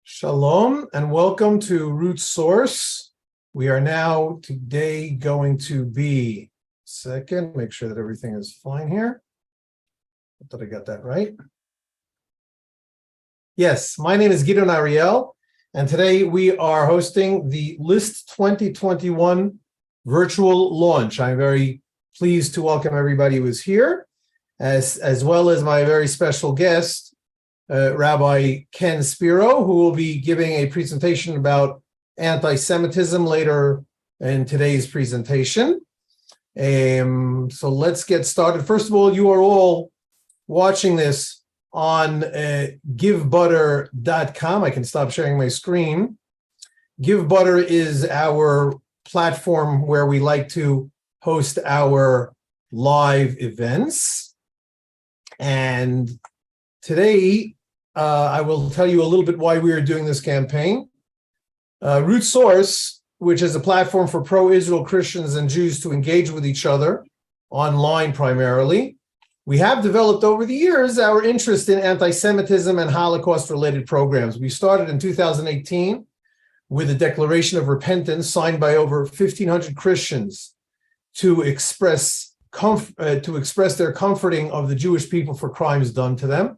Shalom and welcome to Root Source. We are now today going to be, make sure that everything is fine here. I thought I got that right. Yes, my name is Gideon Ariel, and today we are hosting the List 2021 virtual launch. I'm very pleased to welcome everybody who is here, as well as my very special guest, Rabbi Spiro, who will be giving a presentation about anti-Semitism later in today's presentation. So let's get started. First of all, you are all watching this on givebutter.com. I can stop sharing my screen. GiveButter is our platform where we like to host our live events. And today, I will tell you a little bit why we are doing this campaign. Root Source, which is a platform for pro-Israel Christians and Jews to engage with each other, online primarily. We have developed over the years our interest in anti-Semitism and Holocaust-related programs. We started in 2018 with a declaration of repentance signed by over 1,500 Christians to express their comforting of the Jewish people for crimes done to them.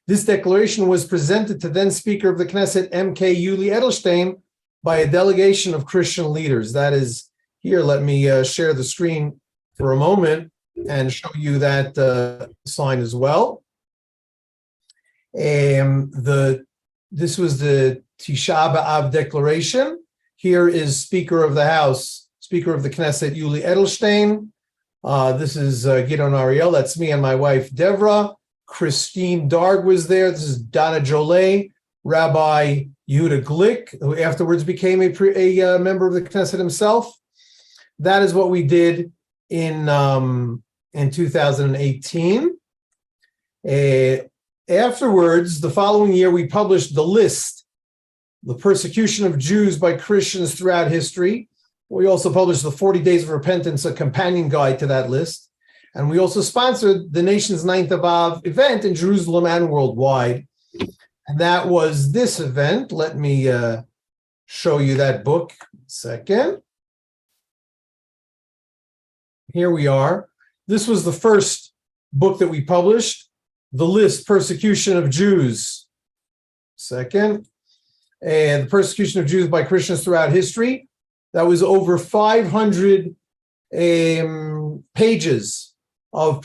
This declaration was presented to then Speaker of the Knesset, M.K. Yuli Edelstein, by a delegation of Christian leaders. That is here. Let me share the screen for a moment and show you that sign as well. This was the Tisha B'Av declaration. Here is Speaker of the House, Speaker of the Knesset, Yuli Edelstein. This is Gideon Ariel. That's me and my wife, Devra. Christine Darg was there. This is Donna Jolet, Rabbi Yehuda Glick, who afterwards became a member of the Knesset himself. That is what we did in 2018. Afterwards, the following year, we published the list, The Persecution of Jews by Christians Throughout History. We also published the 40 Days of Repentance, a companion guide to that list. And we also sponsored the nation's 9th of Av event in Jerusalem and worldwide. And that was this event. Let me show you that book a second. Here we are. This was the first book that we published, The List, Persecution of Jews. And the Persecution of Jews by Christians Throughout History. That was over 500 pages of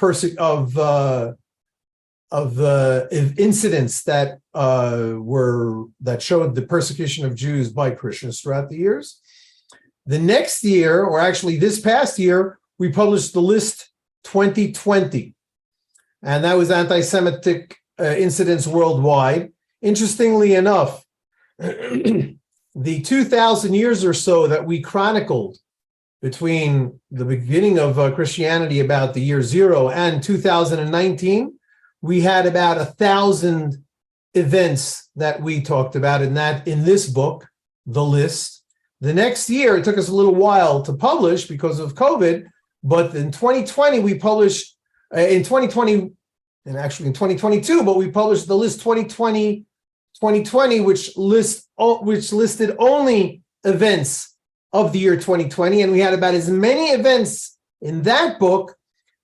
incidents that showed the persecution of Jews by Christians throughout the years. The next year, or actually this past year, we published the List 2020, and that was anti-Semitic incidents worldwide. Interestingly enough, the 2,000 years or so that we chronicled between the beginning of Christianity, about the year 0, and 2019, we had about 1,000 events that we talked about in this book, The List. The next year, it took us a little while to publish because of COVID, but in 2020, we published, in 2020, and actually in 2022, but we published The List 2020, which listed only events of the year 2020, and we had about as many events in that book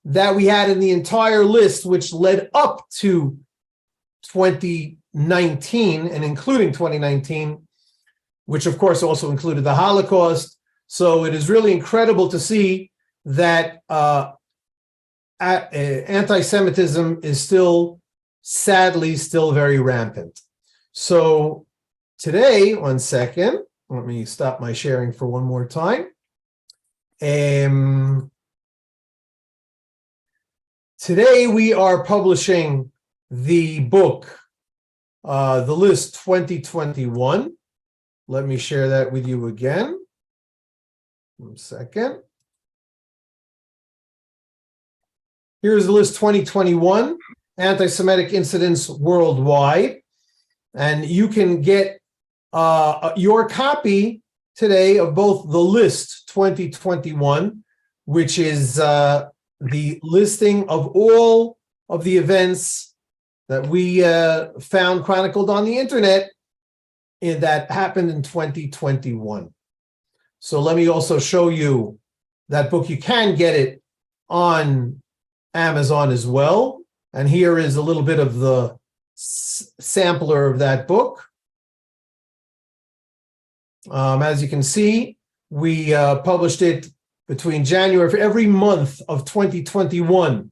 that we had in the entire list, which led up to 2019, and including 2019, which of course also included the Holocaust. So it is really incredible to see that anti-Semitism is sadly still very rampant. So today, one second. Let me stop my sharing for one more time. Today we are publishing the book, The List 2021. Let me share that with you again. One second. Here's the List 2021, Anti-Semitic Incidents Worldwide. And you can get your copy today of both the List 2021, which is the listing of all of the events that we found chronicled on the internet that happened in 2021. So let me also show you that book. You can get it on Amazon as well. And here is a little bit of the sampler of that book. As you can see, we published it between January. For every month of 2021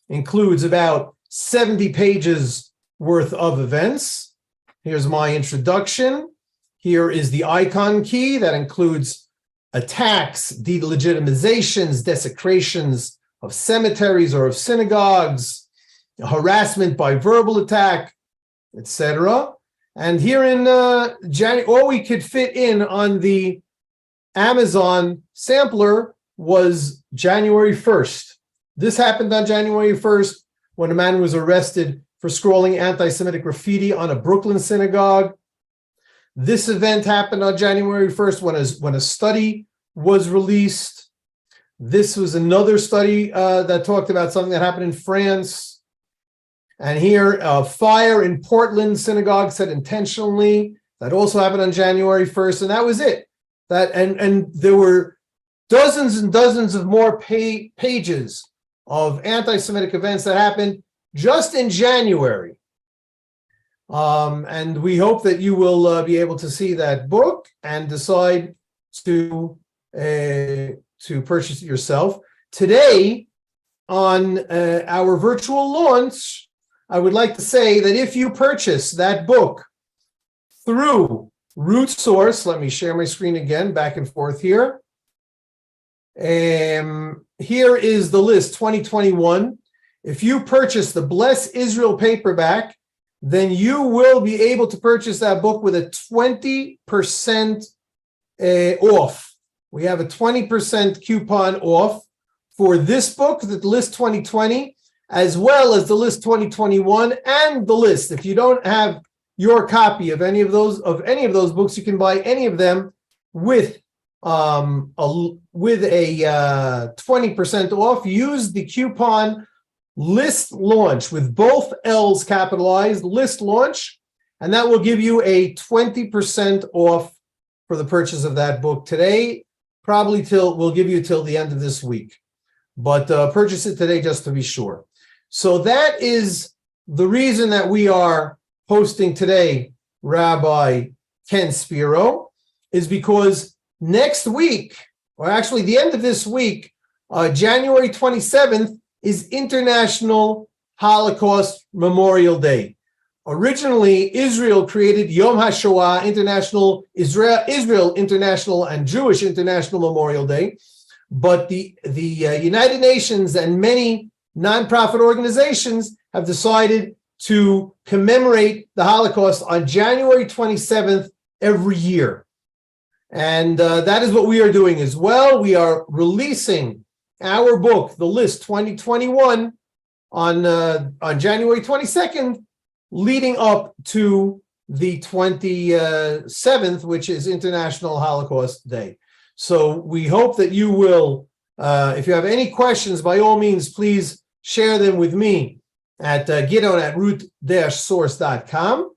includes about 70 pages worth of events. Here's my introduction. Here is the icon key that includes attacks, delegitimizations, desecrations of cemeteries or of synagogues, harassment by verbal attack, etc. And here in January, all we could fit in on the Amazon sampler was January 1st. This happened on January 1st when a man was arrested for scrawling anti-Semitic graffiti on a Brooklyn synagogue. This event happened on January 1st when a study was released. This was another study that talked about something that happened in France. And here, a fire in Portland synagogue set intentionally. That also happened on January 1st, and that was it. And there were dozens and dozens of more pages of anti-Semitic events that happened just in January. And we hope that you will be able to see that book and decide to purchase it yourself. Today, on our virtual launch, I would like to say that if you purchase that book through Root Source, let me share my screen again, back and forth here. Here is the list, 2021. If you purchase the Bless Israel paperback, then you will be able to purchase that book with a 20% off. We have a 20% coupon off for this book, the list 2020, as well as the list 2021 and the list. If you don't have your copy of any of those books, you can buy any of them with a 20% off. Use the coupon List Launch with both L's capitalized, List Launch, and that will give you a 20% off for the purchase of that book today. Probably we'll give you till the end of this week, but purchase it today just to be sure. So that is the reason that we are hosting today Rabbi Ken Spiro, is because next week, or actually the end of this week, January 27th, is International Holocaust Memorial Day. Originally, Israel created Yom HaShoah, Israel International and Jewish International Memorial Day, but the United Nations and many nonprofit organizations have decided to commemorate the Holocaust on January 27th every year. And that is what we are doing as well. We are releasing our book, The List 2021, on January 22nd, leading up to the 27th, which is International Holocaust Day. So we hope that you will, if you have any questions, by all means, please share them with me at gideon@root-source.com.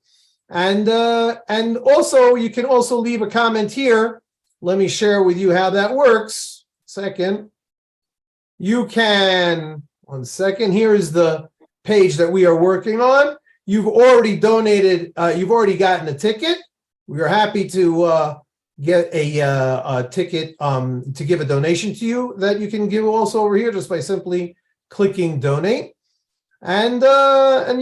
And also, you can also leave a comment here. Let me share with you how that works. Second. You can, one second, here is the page that we are working on. You've already donated, you've already gotten a ticket. We are happy to get a ticket to give a donation to you that you can give also over here just by simply clicking donate. And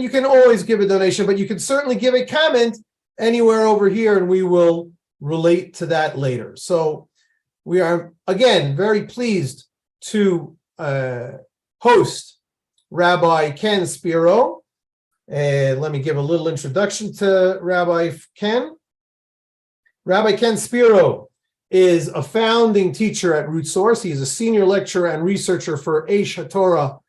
you can always give a donation, but you can certainly give a comment anywhere over here and we will relate to that later. So we are, again, very pleased to host Rabbi Ken Spiro. Let me give a little introduction to Rabbi Ken. Rabbi Ken Spiro is a founding teacher at Root Source. He is a senior lecturer and researcher for Eish HaTorah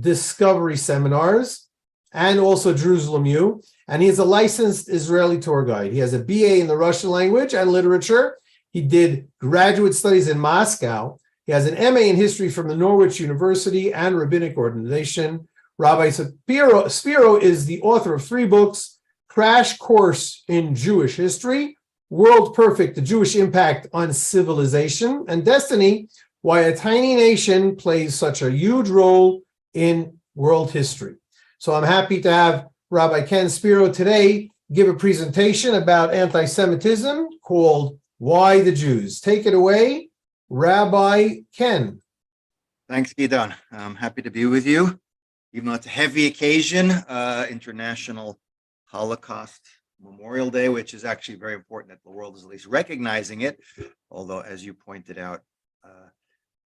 Discovery Seminars and also Jerusalem U. And he is a licensed Israeli tour guide. He has a BA in the Russian language and literature. He did graduate studies in Moscow. He has an MA in history from the Norwich University and Rabbinic Ordination. Rabbi Spiro is the author of 3 books: Crash Course in Jewish History, World Perfect, the Jewish Impact on Civilization, and Destiny, Why a Tiny Nation Plays Such a Huge Role in World History. So I'm happy to have Rabbi Ken Spiro today give a presentation about anti-Semitism called Why the Jews. Take it away, Rabbi Ken. Thanks, Gidon. I'm happy to be with you. Even though it's a heavy occasion, International Holocaust Memorial Day, which is actually very important that the world is at least recognizing it. Although, as you pointed out,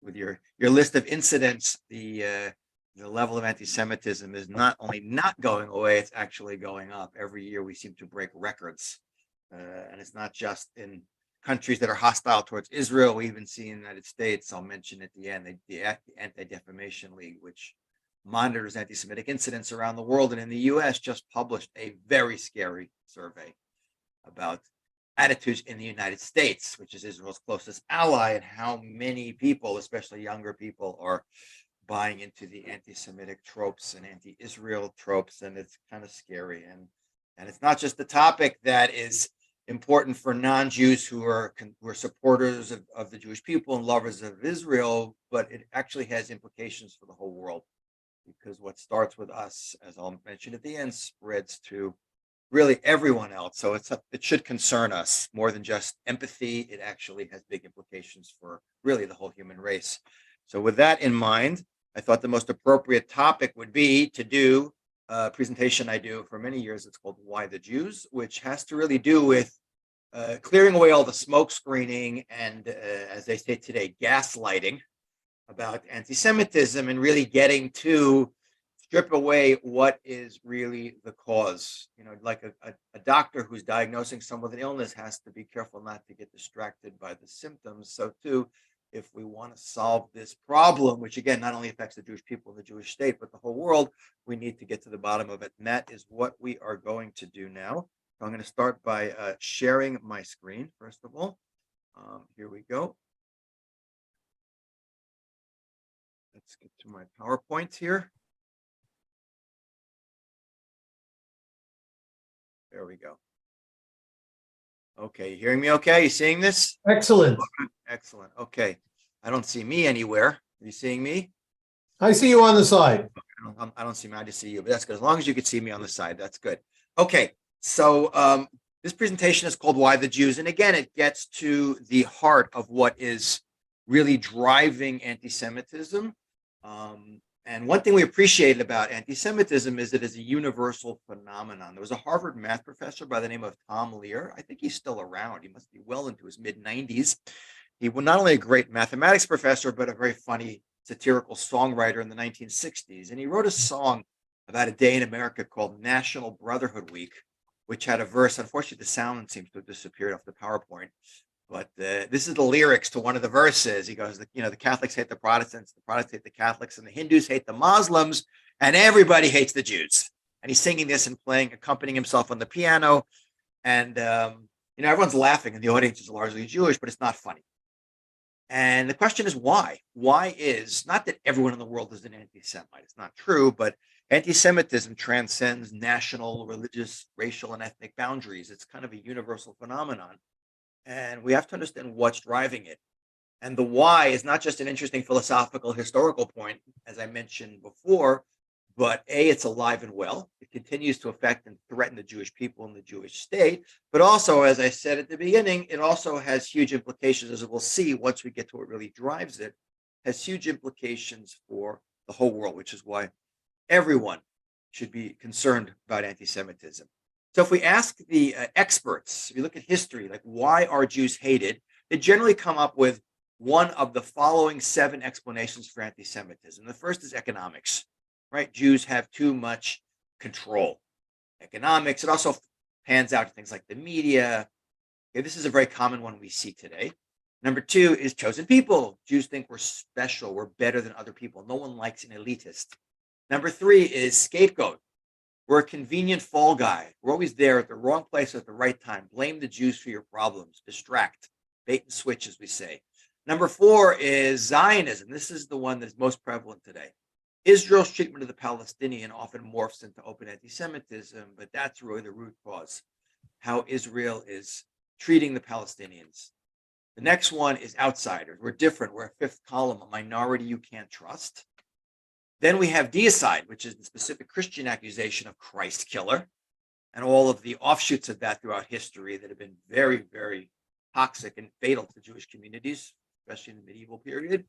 with your list of incidents, the level of anti-Semitism is not only not going away, it's actually going up. Every year we seem to break records. And it's not just in countries that are hostile towards Israel. We even see in the United States, I'll mention at the end, the Anti-Defamation League, which monitors anti-Semitic incidents around the world, and in the US just published a very scary survey about attitudes in the United States, which is Israel's closest ally, and how many people, especially younger people, are buying into the anti-Semitic tropes and anti-Israel tropes, and it's kind of scary. And it's not just the topic that is important for non-Jews who are supporters of the Jewish people and lovers of Israel, but it actually has implications for the whole world, because what starts with us, as I'll mention at the end, spreads to really everyone else. So it should concern us more than just empathy. It actually has big implications for really the whole human race. So with that in mind, I thought the most appropriate topic would be to do a presentation I do for many years. It's called Why the Jews, which has to really do with clearing away all the smoke screening and, as they say today, gaslighting about anti-Semitism, and really getting to strip away what is really the cause. You know, like a doctor who's diagnosing someone with an illness has to be careful not to get distracted by the symptoms. So too, if we want to solve this problem, which again, not only affects the Jewish people and the Jewish state, but the whole world, we need to get to the bottom of it. And that is what we are going to do now. So I'm going to start by sharing my screen, first of all. Here we go. Let's get to my PowerPoint here. There we go. Okay, you hearing me okay? You seeing this? Excellent. Excellent. Okay. I don't see me anywhere. Are you seeing me? I see you on the side. I don't see me. I just see you, but that's good. As long as you can see me on the side, that's good. Okay. So this presentation is called Why the Jews? And again, it gets to the heart of what is really driving anti-Semitism. And one thing we appreciate about anti-Semitism is that it's a universal phenomenon. There was a Harvard math professor by the name of Tom Lear. I think he's still around. He must be well into his mid-90s. He was not only a great mathematics professor, but a very funny satirical songwriter in the 1960s. And he wrote a song about a day in America called National Brotherhood Week, which had a verse. Unfortunately, the sound seems to have disappeared off the PowerPoint. But this is the lyrics to one of the verses. He goes, the Catholics hate the Protestants hate the Catholics, and the Hindus hate the Muslims, and everybody hates the Jews. And he's singing this and accompanying himself on the piano. And, everyone's laughing, and the audience is largely Jewish, but it's not funny. And the question is why? Why is, not that everyone in the world is an anti-Semite, it's not true, but anti-Semitism transcends national, religious, racial, and ethnic boundaries. It's kind of a universal phenomenon. And we have to understand what's driving it. And the why is not just an interesting philosophical, historical point, as I mentioned before, but it's alive and well. It continues to affect and threaten the Jewish people and the Jewish state. But also, as I said at the beginning, it also has huge implications, as we'll see once we get to what really drives it, has huge implications for the whole world, which is why everyone should be concerned about anti-Semitism. So if we ask the experts, if you look at history, like why are Jews hated, they generally come up with one of the following 7 explanations for anti-Semitism. The first is economics, right? Jews have too much control. Economics, it also pans out to things like the media. Okay, this is a very common one we see today. Number 2 is chosen people. Jews think we're special, we're better than other people. No one likes an elitist. Number 3 is scapegoat. We're a convenient fall guy. We're always there at the wrong place at the right time. Blame the Jews for your problems. Distract. Bait and switch, as we say. Number 4 is Zionism. This is the one that's most prevalent today. Israel's treatment of the Palestinian often morphs into open anti-Semitism, but that's really the root cause. How Israel is treating the Palestinians. The next one is outsiders. We're different. We're a fifth column, a minority you can't trust. Then we have deicide, which is the specific Christian accusation of Christ killer, and all of the offshoots of that throughout history that have been very, very toxic and fatal to Jewish communities, especially in the medieval period.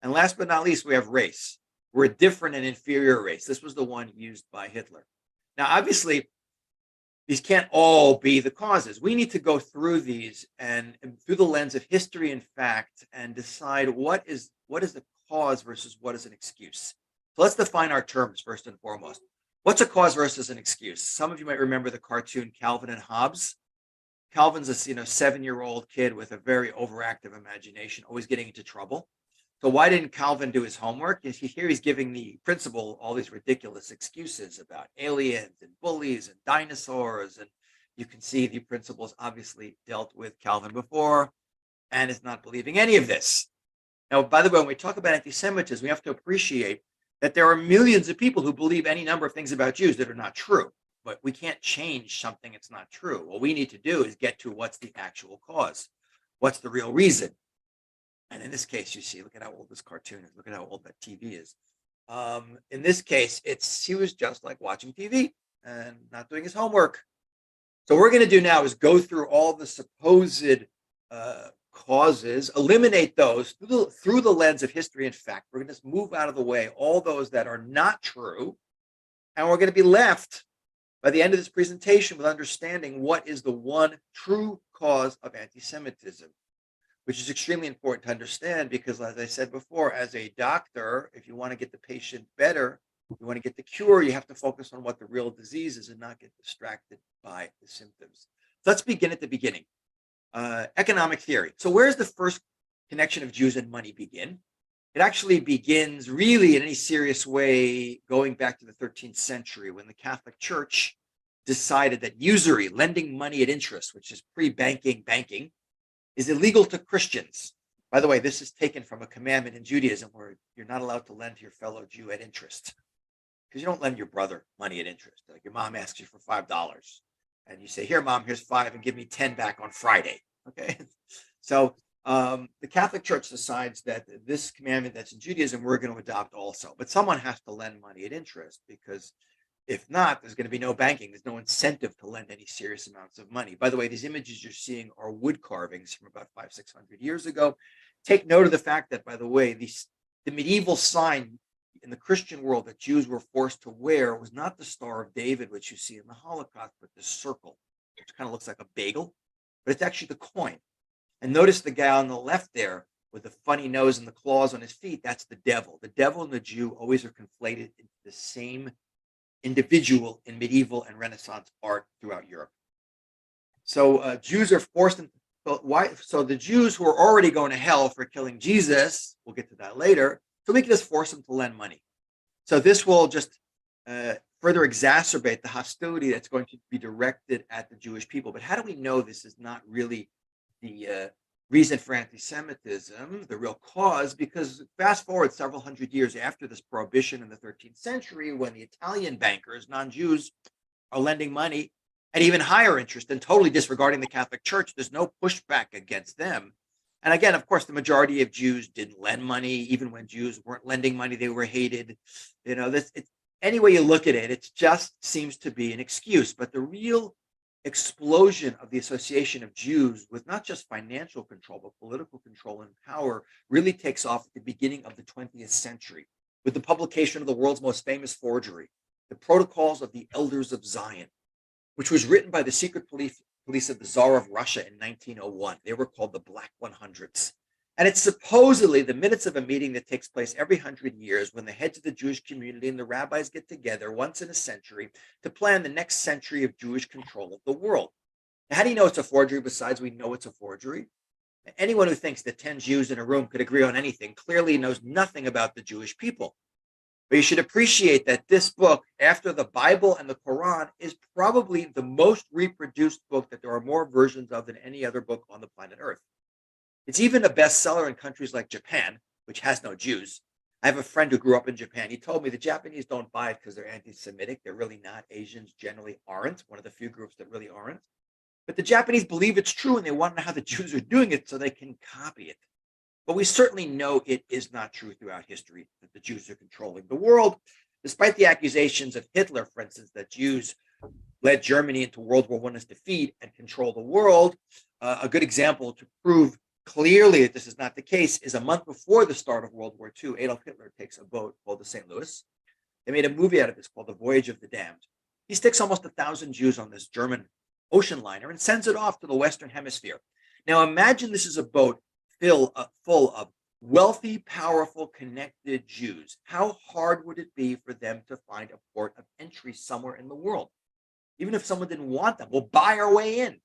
And last but not least, we have race. We're a different and inferior race. This was the one used by Hitler. Now, obviously, these can't all be the causes. We need to go through these and through the lens of history and fact and decide what is the cause versus what is an excuse. So let's define our terms first and foremost. What's a cause versus an excuse? Some of you might remember the cartoon Calvin and Hobbes. Calvin's a 7-year-old kid with a very overactive imagination, always getting into trouble. So why didn't Calvin do his homework? Here he's giving the principal all these ridiculous excuses about aliens and bullies and dinosaurs. And you can see the principal's obviously dealt with Calvin before and is not believing any of this. Now, by the way, when we talk about anti-Semitism, we have to appreciate that there are millions of people who believe any number of things about Jews that are not true. But we can't change something that's not true. What we need to do is get to what's the actual cause. What's the real reason? And in this case, you see, look at how old this cartoon is. Look at how old that TV is. In this case, he was just like watching TV and not doing his homework. So what we're going to do now is go through all the supposed causes, eliminate those through the lens of history and fact. We're going to just move out of the way all those that are not true. And we're going to be left by the end of this presentation with understanding what is the one true cause of anti-Semitism, which is extremely important to understand because, as I said before, as a doctor, if you want to get the patient better, you want to get the cure, you have to focus on what the real disease is and not get distracted by the symptoms. So let's begin at the beginning. Economic theory. So where's the first connection of Jews and money begin? It actually begins really in any serious way going back to the 13th century when the Catholic Church decided that usury, lending money at interest, which is pre-banking banking, is illegal to Christians. By the way, this is taken from a commandment in Judaism where you're not allowed to lend to your fellow Jew at interest because you don't lend your brother money at interest. Like your mom asks you for $5 and you say, here, mom, here's 5 and give me 10 back on Friday. Okay. So the Catholic Church decides that this commandment that's in Judaism, we're going to adopt also. But someone has to lend money at interest because if not, there's going to be no banking. There's no incentive to lend any serious amounts of money. By the way, these images you're seeing are wood carvings from about 500-600 years ago. Take note of the fact that, by the way, the medieval sign in the Christian world that Jews were forced to wear was not the Star of David, which you see in the Holocaust, but the circle, which kind of looks like a bagel, but it's actually the coin. And notice the guy on the left there with the funny nose and the claws on his feet, that's the devil. The devil and the Jew always are conflated into the same individual in medieval and Renaissance art throughout Europe. So Jews are forced into, so the Jews who are already going to hell for killing Jesus, we'll get to that later, so we can just force them to lend money. So this will just further exacerbate the hostility that's going to be directed at the Jewish people. But how do we know this is not really the reason for anti-Semitism, the real cause? Because fast forward several hundred years after this prohibition in the 13th century, when the Italian bankers, non-Jews, are lending money at even higher interest and totally disregarding the Catholic Church, there's no pushback against them. And again, of course, the majority of Jews didn't lend money. Even when Jews weren't lending money, they were hated. Any way you look at it, it just seems to be an excuse. But the real explosion of the association of Jews with not just financial control, but political control and power really takes off at the beginning of the 20th century with the publication of the world's most famous forgery, the Protocols of the Elders of Zion, which was written by the secret police of the Tsar of Russia in 1901. They were called the Black 100s. And it's supposedly the minutes of a meeting that takes place every 100 years when the heads of the Jewish community and the rabbis get together once in a century to plan the next century of Jewish control of the world. Now, how do you know it's a forgery besides we know it's a forgery? Anyone who thinks that 10 Jews in a room could agree on anything clearly knows nothing about the Jewish people. But you should appreciate that this book, after the Bible and the Quran, is probably the most reproduced book that there are more versions of than any other book on the planet Earth. It's even a bestseller in countries like Japan, which has no Jews. I have a friend who grew up in Japan. He told me the Japanese don't buy it because they're anti-Semitic. They're really not. Asians generally aren't. One of the few groups that really aren't. But the Japanese believe it's true and they want to know how the Jews are doing it so they can copy it. But we certainly know it is not true throughout history that the Jews are controlling the world, despite the accusations of Hitler, for instance, that Jews led Germany into World War I's defeat and control the world. A good example to prove clearly that this is not the case is a month before the start of World War II, Adolf Hitler takes a boat called the St. Louis. They made a movie out of this called The Voyage of the Damned. He sticks almost 1,000 Jews on this German ocean liner and sends it off to the Western Hemisphere. Now imagine this is a boat full of wealthy, powerful, connected Jews. How hard would it be for them to find a port of entry somewhere in the world? Even if someone didn't want them, we'll buy our way in.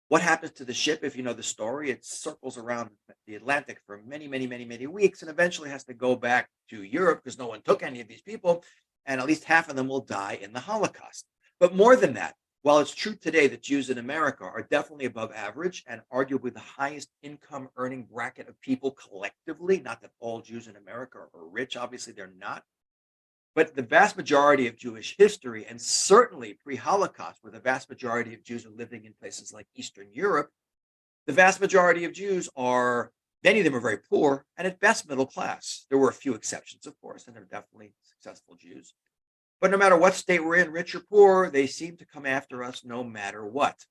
What happens to the ship? If you know the story, it circles around the Atlantic for many, many, many, many weeks and eventually has to go back to Europe because no one took any of these people. And at least half of them will die in the Holocaust. But more than that, while it's true today that Jews in America are definitely above average and arguably the highest income earning bracket of people collectively, not that all Jews in America are rich, obviously they're not. But the vast majority of Jewish history, and certainly pre-Holocaust, where the vast majority of Jews are living in places like Eastern Europe, the vast majority of Jews are, many of them are very poor, and at best middle class. There were a few exceptions, of course, and they're definitely successful Jews. But no matter what state we're in, rich or poor, they seem to come after us no matter what.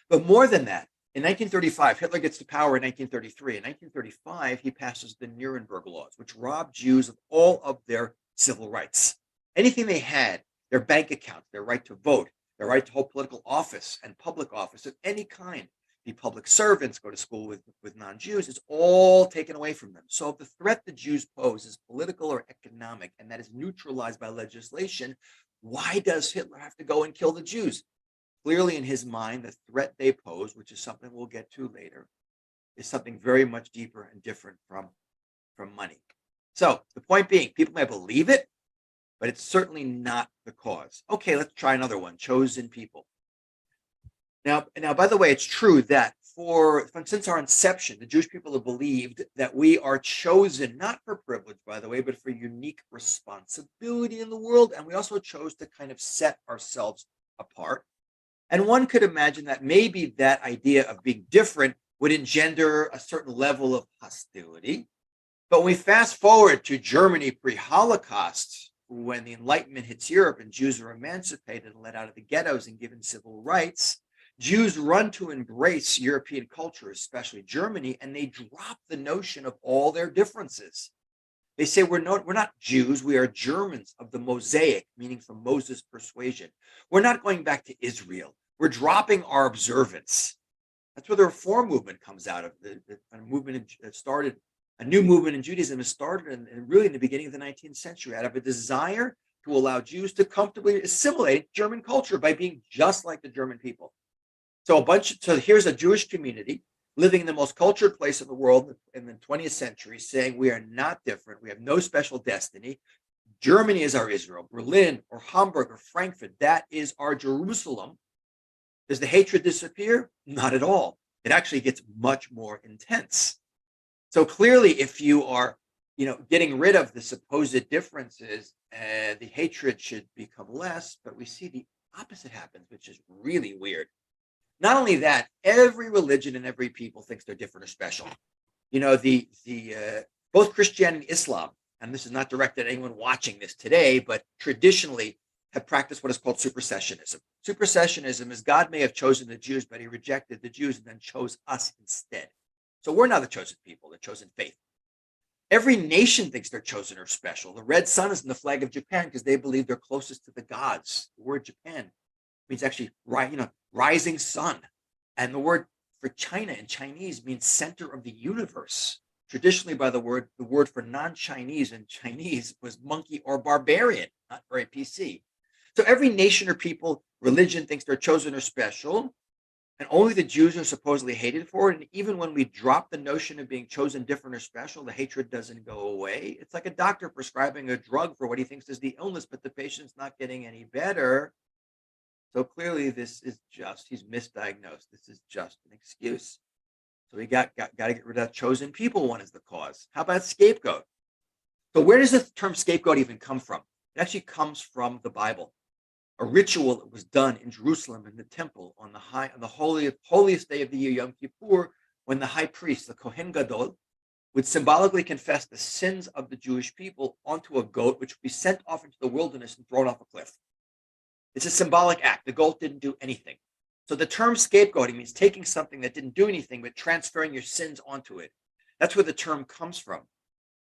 But more than that, in 1935, Hitler gets to power in 1933. In 1935, he passes the Nuremberg laws, which robbed Jews of all of their civil rights. Anything they had, their bank accounts, their right to vote, their right to hold political office and public office of any kind, be public servants, go to school with non-Jews, it's all taken away from them. So if the threat the Jews pose is political or economic, and that is neutralized by legislation, why does Hitler have to go and kill the Jews? Clearly in his mind, the threat they pose, which is something we'll get to later, is something very much deeper and different from money. So the point being, people may believe it, but it's certainly not the cause. Okay, let's try another one, chosen people. Now, by the way, it's true that since our inception, the Jewish people have believed that we are chosen, not for privilege, by the way, but for unique responsibility in the world. And we also chose to kind of set ourselves apart. And one could imagine that maybe that idea of being different would engender a certain level of hostility. But when we fast forward to Germany pre-Holocaust, when the Enlightenment hits Europe and Jews are emancipated and let out of the ghettos and given civil rights, Jews run to embrace European culture, especially Germany, and they drop the notion of all their differences. They say we're not Jews, we are Germans of the Mosaic, meaning from Moses' persuasion. We're not going back to Israel. We're dropping our observance. That's where the Reform movement comes out of. A new movement in Judaism has started really in the beginning of the 19th century out of a desire to allow Jews to comfortably assimilate German culture by being just like the German people. So here's a Jewish community living in the most cultured place in the world in the 20th century, saying we are not different. We have no special destiny. Germany is our Israel. Berlin or Hamburg or Frankfurt, that is our Jerusalem. Does the hatred disappear? Not at all. It actually gets much more intense. So clearly, if you are, getting rid of the supposed differences, the hatred should become less. But we see the opposite happens, which is really weird. Not only that, every religion and every people thinks they're different or special. Both Christianity and Islam, and this is not directed at anyone watching this today, but traditionally have practiced what is called supersessionism. Supersessionism is God may have chosen the Jews, but he rejected the Jews and then chose us instead. So we're not the chosen people, the chosen faith. Every nation thinks they're chosen or special. The red sun is in the flag of Japan because they believe they're closest to the gods. The word Japan means actually, rising sun. And the word for China in Chinese means center of the universe. Traditionally, by the word for non-Chinese in Chinese was monkey or barbarian, not very PC. So every nation or people, religion thinks they're chosen or special, and only the Jews are supposedly hated for it. And even when we drop the notion of being chosen different or special, the hatred doesn't go away. It's like a doctor prescribing a drug for what he thinks is the illness, but the patient's not getting any better. So clearly this is he's misdiagnosed. This is just an excuse. So we got to get rid of that chosen people one as the cause. How about scapegoat? So where does the term scapegoat even come from? It actually comes from the Bible. a ritual that was done in Jerusalem in the temple on the holiest day of the year, Yom Kippur, when the high priest, the Kohen Gadol, would symbolically confess the sins of the Jewish people onto a goat, which would be sent off into the wilderness and thrown off a cliff. It's a symbolic act. The goat didn't do anything. So the term scapegoating means taking something that didn't do anything, but transferring your sins onto it. That's where the term comes from.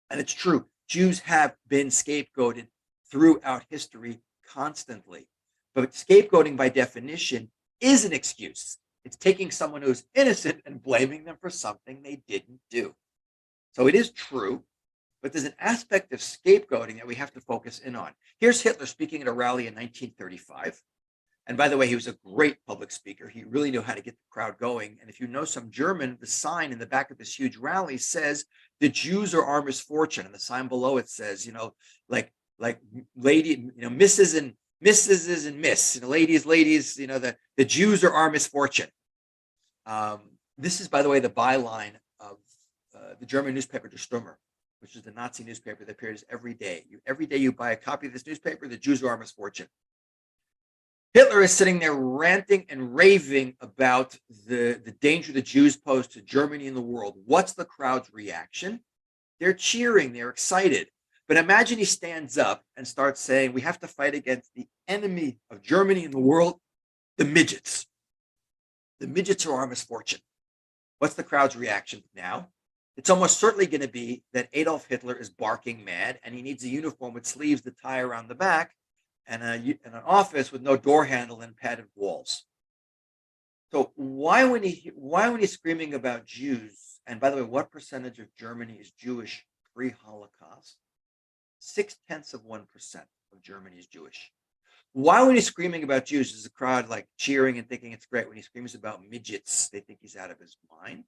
And it's true. Jews have been scapegoated throughout history constantly. But scapegoating, by definition, is an excuse. It's taking someone who's innocent and blaming them for something they didn't do. So it is true, but there's an aspect of scapegoating that we have to focus in on. Here's Hitler speaking at a rally in 1935. And by the way, he was a great public speaker. He really knew how to get the crowd going. And if you know some German, the sign in the back of this huge rally says, "The Jews are our misfortune." And the sign below it says, like lady, Mrs. and Mrs. and Miss, ladies, the Jews are our misfortune. This is, by the way, the byline of the German newspaper Der Stürmer, which is the Nazi newspaper that appears every day. Every day you buy a copy of this newspaper, the Jews are our misfortune. Hitler is sitting there ranting and raving about the danger the Jews pose to Germany and the world. What's the crowd's reaction? They're cheering, they're excited. But imagine he stands up and starts saying, we have to fight against the enemy of Germany and the world, the midgets. The midgets are our misfortune. What's the crowd's reaction now? It's almost certainly going to be that Adolf Hitler is barking mad and he needs a uniform with sleeves that tie around the back and an office with no door handle and padded walls. So why when he's screaming about Jews, and by the way, what percentage of Germany is Jewish pre-Holocaust? 0.6% of Germany is Jewish. Why when he's screaming about Jews is the crowd like cheering and thinking it's great? When he screams about midgets, they think he's out of his mind.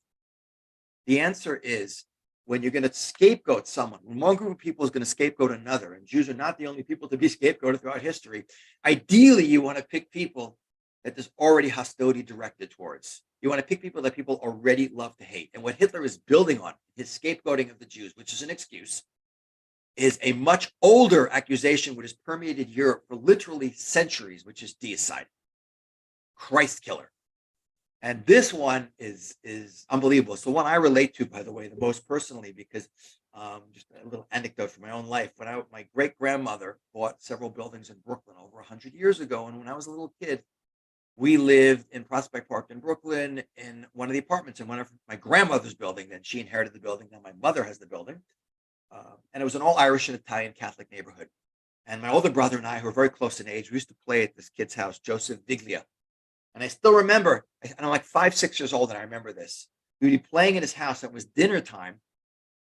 The answer is, when you're going to scapegoat someone, when one group of people is going to scapegoat another, and Jews are not the only people to be scapegoated throughout history, ideally you want to pick people that there's already hostility directed towards. You want to pick people that people already love to hate. And what Hitler is building on, his scapegoating of the Jews, which is an excuse, is a much older accusation which has permeated Europe for literally centuries, which is deicide, Christ killer. And this one is unbelievable. So one I relate to, by the way, the most personally, because just a little anecdote from my own life. When my great-grandmother bought several buildings in Brooklyn over 100 years ago, and when I was a little kid, we lived in Prospect Park in Brooklyn in one of the apartments in one of my grandmother's building. Then she inherited the building. Now my mother has the building. And it was an all Irish and Italian Catholic neighborhood. And my older brother and I, who were very close in age, we used to play at this kid's house, Joseph Diglia. And I still remember, and I'm like 5, 6 years old, and I remember this. We'd be playing in his house. It was dinner time.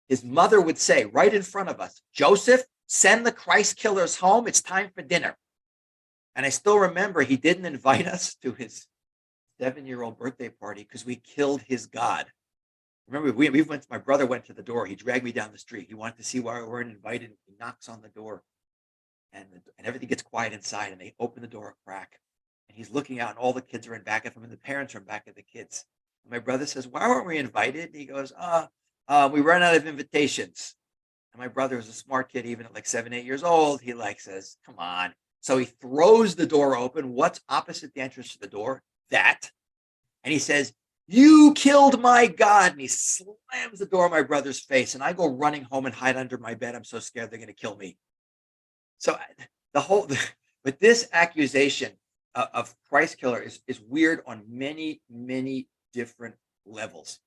His mother would say right in front of us, "Joseph, send the Christ killers home. It's time for dinner." And I still remember he didn't invite us to his 7-year-old birthday party because we killed his God. Remember, my brother went to the door. He dragged me down the street. He wanted to see why we weren't invited. He knocks on the door, and everything gets quiet inside, and they open the door a crack. And he's looking out, and all the kids are in back of him, and the parents are in back of the kids. And my brother says, "Why weren't we invited?" And he goes, "We ran out of invitations." And my brother was a smart kid, even at like 7, 8 years old. He says, "Come on." So he throws the door open. What's opposite the entrance to the door? That. And he says, "You killed my God." And he slams the door in my brother's face. And I go running home and hide under my bed. I'm so scared they're going to kill me. So but this accusation of Christ killer is weird on many, many different levels.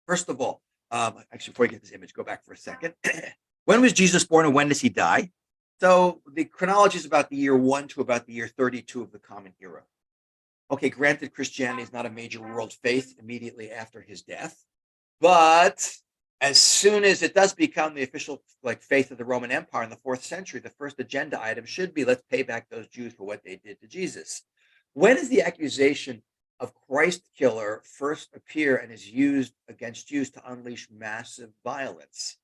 First of all, actually, before you get this image, go back for a second. When was Jesus born and when does he die? So the chronology is about the year 1 to about the year 32 of the Common Era. Okay, granted, Christianity is not a major world faith immediately after his death, but as soon as it does become the official faith of the Roman Empire in the 4th century, the first agenda item should be, let's pay back those Jews for what they did to Jesus. When does the accusation of Christ killer first appear and is used against Jews to unleash massive violence?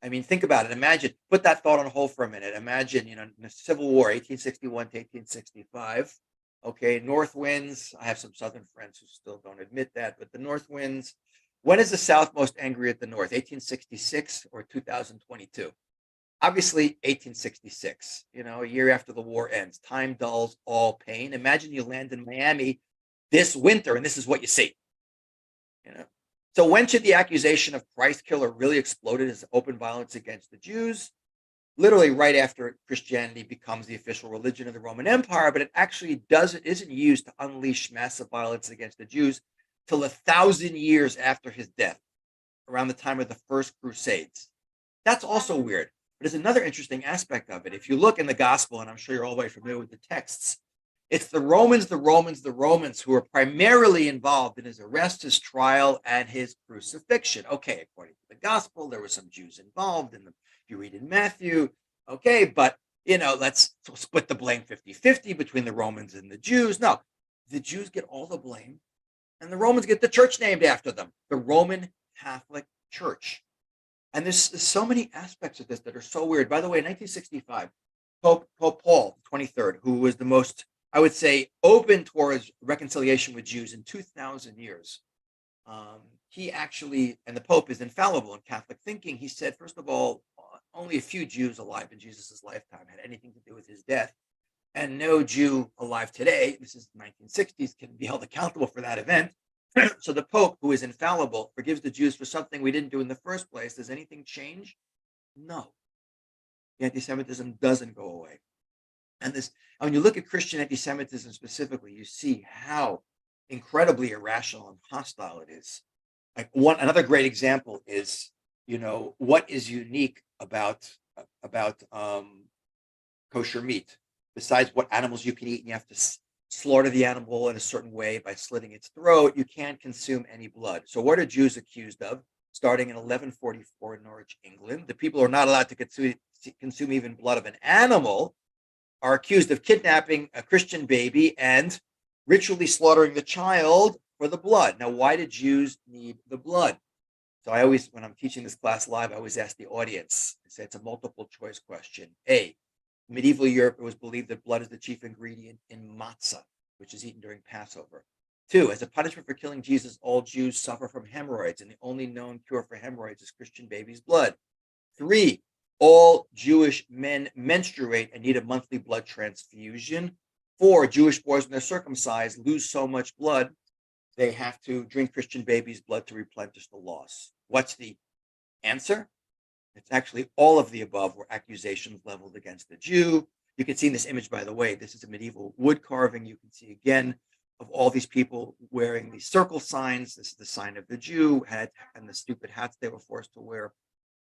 I mean, think about it. Imagine, put that thought on hold for a minute. Imagine, in the Civil War, 1861 to 1865. Okay, north winds. I have some Southern friends who still don't admit that, but the north winds. When is the South most angry at the North? 1866 or 2022? Obviously, 1866, a year after the war ends. Time dulls all pain. Imagine you land in Miami this winter and this is what you see. So when should the accusation of Christ killer really exploded as open violence against the Jews? Literally right after Christianity becomes the official religion of the Roman Empire, but it actually isn't used to unleash massive violence against the Jews till 1,000 years after his death, around the time of the First Crusades. That's also weird. But there's another interesting aspect of it. If you look in the gospel, and I'm sure you're all very familiar with the texts, it's the Romans who are primarily involved in his arrest, his trial, and his crucifixion. Okay, according to the gospel, there were some Jews involved. If you read in Matthew, okay, but, let's split the blame 50-50 between the Romans and the Jews. No, the Jews get all the blame, and the Romans get the church named after them, the Roman Catholic Church. And there's so many aspects of this that are so weird. By the way, in 1965, Pope Paul XXIII, who was the most, I would say, open towards reconciliation with Jews in 2,000 years, he actually, and the Pope is infallible in Catholic thinking, he said, first of all, only a few Jews alive in Jesus' lifetime had anything to do with his death. And no Jew alive today, this is the 1960s, can be held accountable for that event. So the Pope, who is infallible, forgives the Jews for something we didn't do in the first place. Does anything change? No. The anti-Semitism doesn't go away. And when you look at Christian anti-Semitism specifically, you see how incredibly irrational and hostile it is. Like another great example is, what is unique about kosher meat, besides what animals you can eat, and you have to slaughter the animal in a certain way by slitting its throat. You can't consume any blood. So what are Jews accused of? Starting in 1144 in Norwich, England, the people who are not allowed to consume even blood of an animal are accused of kidnapping a Christian baby and ritually slaughtering the child for the blood. Now, why do Jews need the blood? So when I'm teaching this class live, I always ask the audience, I say it's a multiple choice question. A, medieval Europe, it was believed that blood is the chief ingredient in matzah, which is eaten during Passover. 2, as a punishment for killing Jesus, all Jews suffer from hemorrhoids, and the only known cure for hemorrhoids is Christian baby's blood. 3, all Jewish men menstruate and need a monthly blood transfusion. 4, Jewish boys, when they're circumcised, lose so much blood, they have to drink Christian baby's blood to replenish the loss. What's the answer? It's actually all of the above were accusations leveled against the Jew. You can see in this image, by the way, this is a medieval wood carving. You can see again of all these people wearing these circle signs. This is the sign of the Jew, and the stupid hats they were forced to wear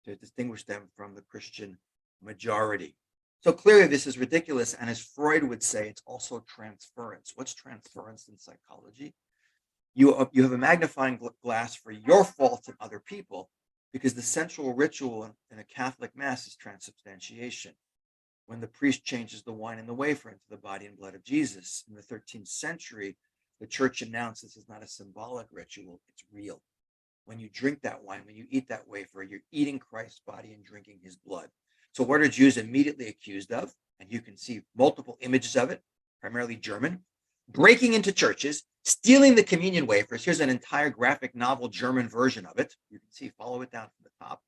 to distinguish them from the Christian majority. So clearly this is ridiculous. And as Freud would say, it's also transference. What's transference in psychology? You have a magnifying glass for your faults in other people, because the central ritual in a Catholic Mass is transubstantiation, when the priest changes the wine and the wafer into the body and blood of Jesus. In the 13th century, the church announced this is not a symbolic ritual, it's real. When you drink that wine, when you eat that wafer, you're eating Christ's body and drinking his blood. So what are Jews immediately accused of? And you can see multiple images of it, primarily German. Breaking into churches, stealing the communion wafers. Here's an entire graphic novel German version of it. You can see, follow it down from the top.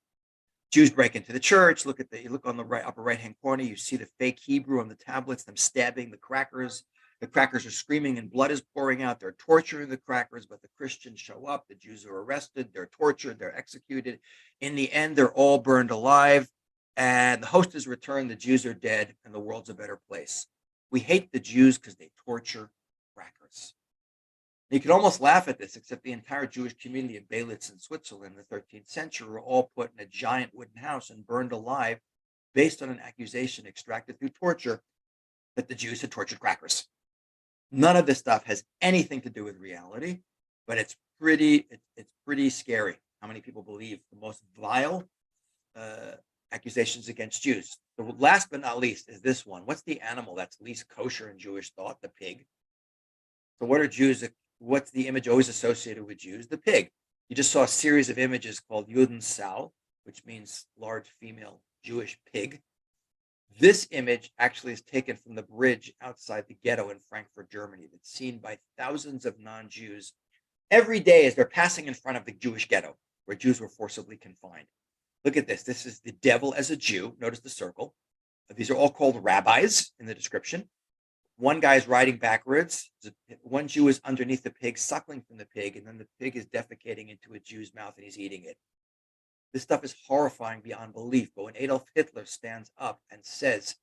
Jews break into the church. Look on the upper right-hand corner. You see the fake Hebrew on the tablets, them stabbing the crackers. The crackers are screaming and blood is pouring out. They're torturing the crackers, but the Christians show up. The Jews are arrested. They're tortured. They're executed. In the end, they're all burned alive. And the host is returned. The Jews are dead, and the world's a better place. We hate the Jews because they torture crackers. You could almost laugh at this, except the entire Jewish community of Belitz in Switzerland in the 13th century were all put in a giant wooden house and burned alive based on an accusation extracted through torture that the Jews had tortured crackers. None of this stuff has anything to do with reality, but it's pretty scary how many people believe the most vile accusations against Jews. The last but not least is this one. What's the animal that's least kosher in Jewish thought? The pig. So what are Jews? What's the image always associated with Jews? The pig. You just saw a series of images called Judensau, which means large female Jewish pig. This image actually is taken from the bridge outside the ghetto in Frankfurt, Germany, that's seen by thousands of non-Jews every day as they're passing in front of the Jewish ghetto, where Jews were forcibly confined. Look at this. This is the devil as a Jew. Notice the circle. These are all called rabbis in the description. One guy is riding backwards. One Jew is underneath the pig, suckling from the pig, and then the pig is defecating into a Jew's mouth and he's eating it. This stuff is horrifying beyond belief. But when Adolf Hitler stands up and says,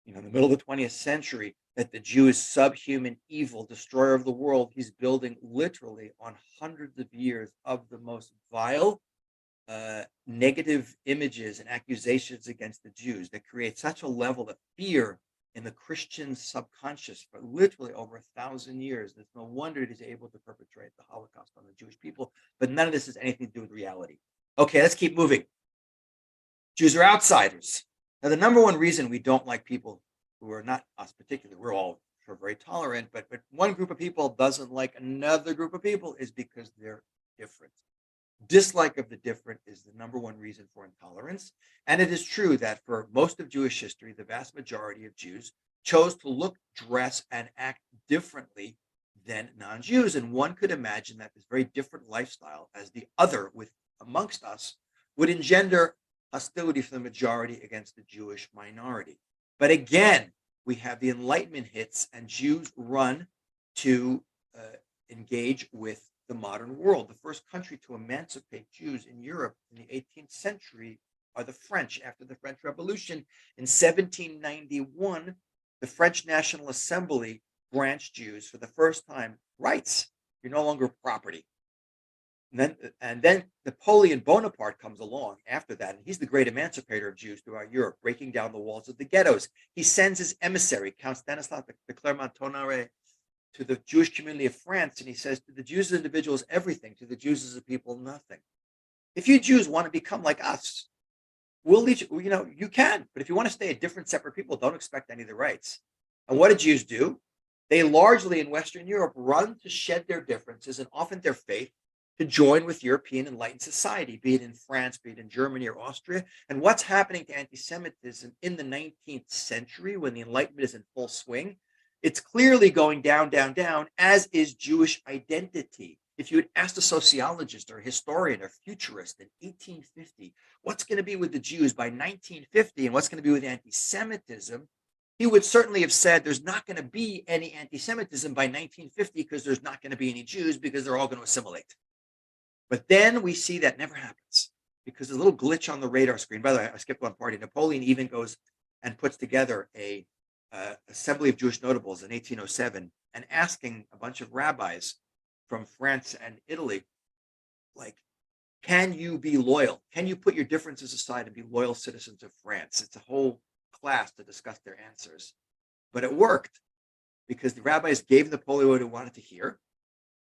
in the middle of the 20th century, that the Jew is subhuman, evil, destroyer of the world, he's building literally on hundreds of years of the most vile, negative images and accusations against the Jews that create such a level of fear in the Christian subconscious for literally over 1,000 years. It's no wonder he's able to perpetrate the Holocaust on the Jewish people. But none of this has anything to do with reality. Okay, let's keep moving. Jews are outsiders. Now, the number one reason we don't like people who are not us particularly, we're all very tolerant, but one group of people doesn't like another group of people is because they're different. Dislike of the different is the number one reason for intolerance. And it is true that for most of Jewish history, the vast majority of Jews chose to look, dress, and act differently than non-Jews. And one could imagine that this very different lifestyle as the other amongst us would engender hostility for the majority against the Jewish minority. But again, we have the Enlightenment hits and Jews run to engage with the modern world. The first country to emancipate Jews in Europe in the 18th century are the French. After the French Revolution in 1791, the French National Assembly granted Jews for the first time rights. You're no longer property. And then Napoleon Bonaparte comes along after that, and he's the great emancipator of Jews throughout Europe, breaking down the walls of the ghettos. He sends his emissary, Count Stanislav de Clermont-Tonnerre, to the Jewish community of France, and he says, to the Jews as individuals, everything. To the Jews as a people, nothing. If you Jews want to become like us, we'll lead you, you can. But if you want to stay a different, separate people, don't expect any of the rights. And what do Jews do? They largely in Western Europe run to shed their differences and often their faith to join with European enlightened society, be it in France, be it in Germany or Austria. And what's happening to anti-Semitism in the 19th century when the Enlightenment is in full swing? It's clearly going down, down, down, as is Jewish identity. If you had asked a sociologist or a historian or futurist in 1850, what's going to be with the Jews by 1950 and what's going to be with anti-Semitism, he would certainly have said there's not going to be any anti-Semitism by 1950 because there's not going to be any Jews because they're all going to assimilate. But then we see that never happens because there's a little glitch on the radar screen. By the way, I skipped one party. Napoleon even goes and puts together a assembly of Jewish notables in 1807 and asking a bunch of rabbis from France and Italy, like, can you be loyal? Can you put your differences aside and be loyal citizens of France? It's a whole class to discuss their answers. But it worked because the rabbis gave Napoleon what he wanted to hear.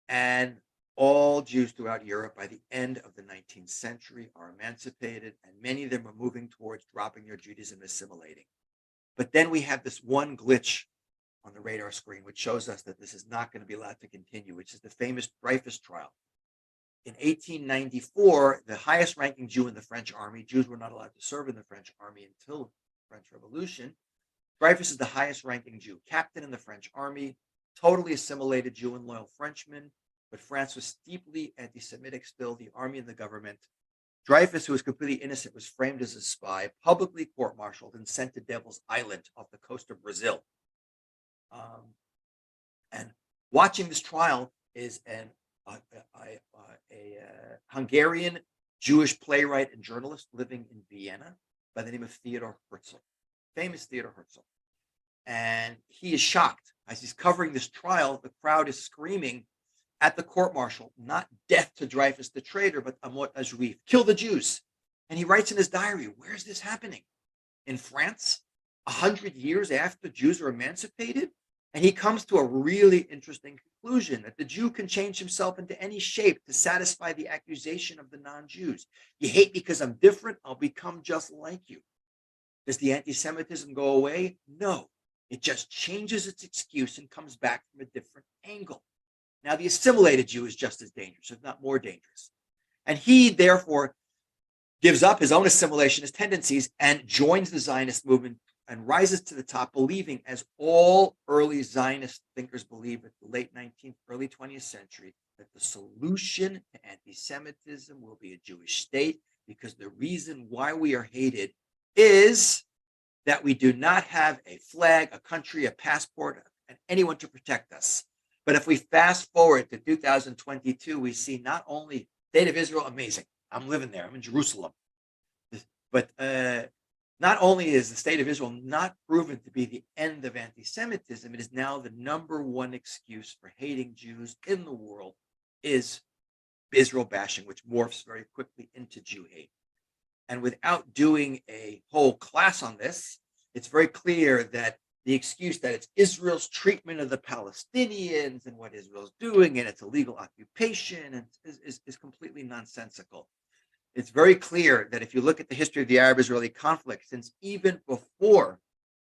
And all Jews throughout Europe by the end of the 19th century are emancipated, and many of them are moving towards dropping their Judaism, assimilating. But then we have this one glitch on the radar screen, which shows us that this is not going to be allowed to continue, which is the famous Dreyfus trial. In 1894, the highest ranking Jew in the French army, Jews were not allowed to serve in the French army until the French Revolution. Dreyfus is the highest ranking Jew, captain in the French army, totally assimilated Jew and loyal Frenchman. But France was deeply anti-Semitic still, the army and the government. Dreyfus, who was completely innocent, was framed as a spy, publicly court-martialed, and sent to Devil's Island off the coast of Brazil. And watching this trial is a Hungarian Jewish playwright and journalist living in Vienna by the name of Theodor Herzl, famous Theodor Herzl. And he is shocked. As he's covering this trial, the crowd is screaming at the court-martial, not death to Dreyfus the traitor, but amot hajuif, kill the Jews. And he writes in his diary, where is this happening? In France, 100 years after Jews are emancipated? And he comes to a really interesting conclusion that the Jew can change himself into any shape to satisfy the accusation of the non-Jews. You hate me because I'm different, I'll become just like you. Does the anti-Semitism go away? No. It just changes its excuse and comes back from a different angle. Now, the assimilated Jew is just as dangerous, if not more dangerous. And he, therefore, gives up his own assimilation, his tendencies, and joins the Zionist movement and rises to the top, believing, as all early Zionist thinkers believed at the late 19th, early 20th century, that the solution to anti-Semitism will be a Jewish state, because the reason why we are hated is that we do not have a flag, a country, a passport, and anyone to protect us. But if we fast forward to 2022, we see not only state of Israel, amazing. I'm living there. I'm in Jerusalem. But not only is the state of Israel not proven to be the end of anti-Semitism, it is now the number one excuse for hating Jews in the world is Israel bashing, which morphs very quickly into Jew hate. And without doing a whole class on this, it's very clear that the excuse that it's Israel's treatment of the Palestinians and what Israel's doing and its illegal occupation is completely nonsensical. It's very clear that if you look at the history of the Arab-Israeli conflict, since even before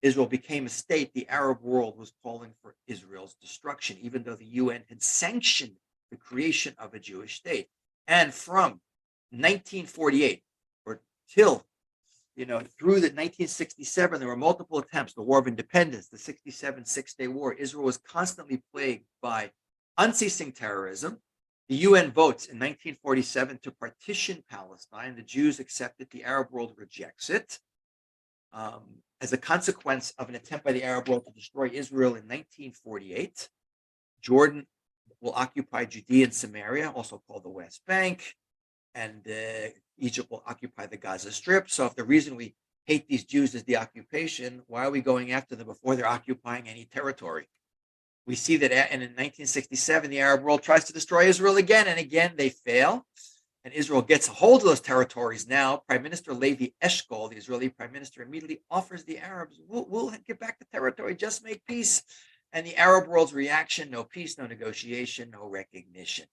Israel became a state, the Arab world was calling for Israel's destruction, even though the UN had sanctioned the creation of a Jewish state. And from 1948 or till, through the 1967, there were multiple attempts, the War of Independence, the 67 Six-Day War. Israel was constantly plagued by unceasing terrorism. The UN votes in 1947 to partition Palestine. The Jews accept it. The Arab world rejects it. As a consequence of an attempt by the Arab world to destroy Israel in 1948, Jordan will occupy Judea and Samaria, also called the West Bank, and Egypt will occupy the Gaza Strip. So if the reason we hate these Jews is the occupation, why are we going after them before they're occupying any territory? We see that in 1967, the Arab world tries to destroy Israel again, and again they fail. And Israel gets a hold of those territories now. Prime Minister Levi Eshkol, the Israeli prime minister, immediately offers the Arabs, we'll get back the territory, just make peace. And the Arab world's reaction, no peace, no negotiation, no recognition.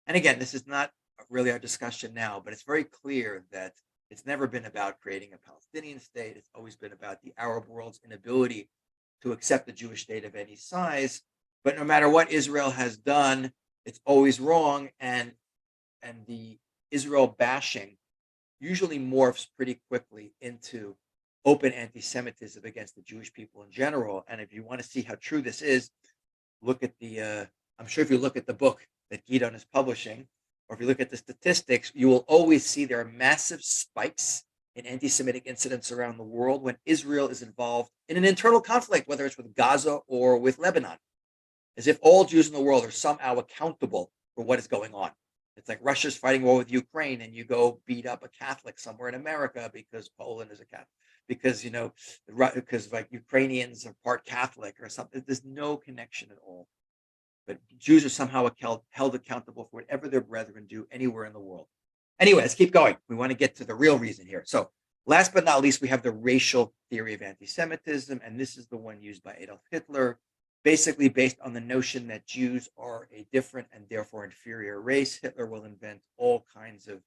And again, this is not really our discussion now, but it's very clear that it's never been about creating a Palestinian state. It's always been about the Arab world's inability to accept a Jewish state of any size. But no matter what Israel has done, it's always wrong. And the Israel bashing usually morphs pretty quickly into open anti-Semitism against the Jewish people in general. And if you want to see how true this is, look at I'm sure if you look at the book that Gidon is publishing, or if you look at the statistics, you will always see there are massive spikes in anti-Semitic incidents around the world when Israel is involved in an internal conflict, whether it's with Gaza or with Lebanon, as if all Jews in the world are somehow accountable for what is going on. It's like Russia's fighting war with Ukraine, and you go beat up a Catholic somewhere in America because Poland is a Catholic, because like Ukrainians are part Catholic or something. There's no connection at all. But Jews are somehow held accountable for whatever their brethren do anywhere in the world. Anyway, let's keep going. We want to get to the real reason here. So last but not least, we have the racial theory of anti-Semitism, and this is the one used by Adolf Hitler, basically based on the notion that Jews are a different and therefore inferior race. Hitler will invent all kinds of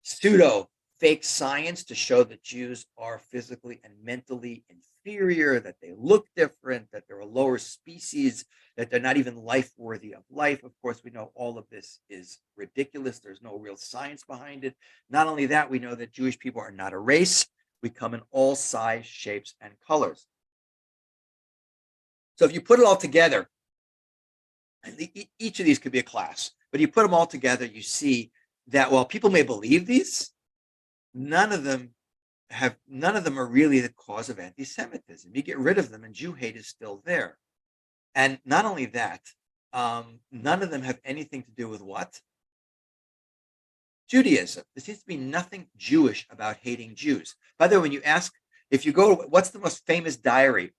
pseudo fake science to show that Jews are physically and mentally inferior, that they look different, that they're a lower species, that they're not even life worthy of life. Of course, we know all of this is ridiculous. There's no real science behind it. Not only that, we know that Jewish people are not a race. We come in all size, shapes, and colors. So if you put it all together, each of these could be a class, but you put them all together, you see that while people may believe these, none of them are really the cause of anti-Semitism. You get rid of them and Jew hate is still there. And not only that, none of them have anything to do with what? Judaism. There seems to be nothing Jewish about hating Jews. By the way, when you ask, if you go, what's the most famous diary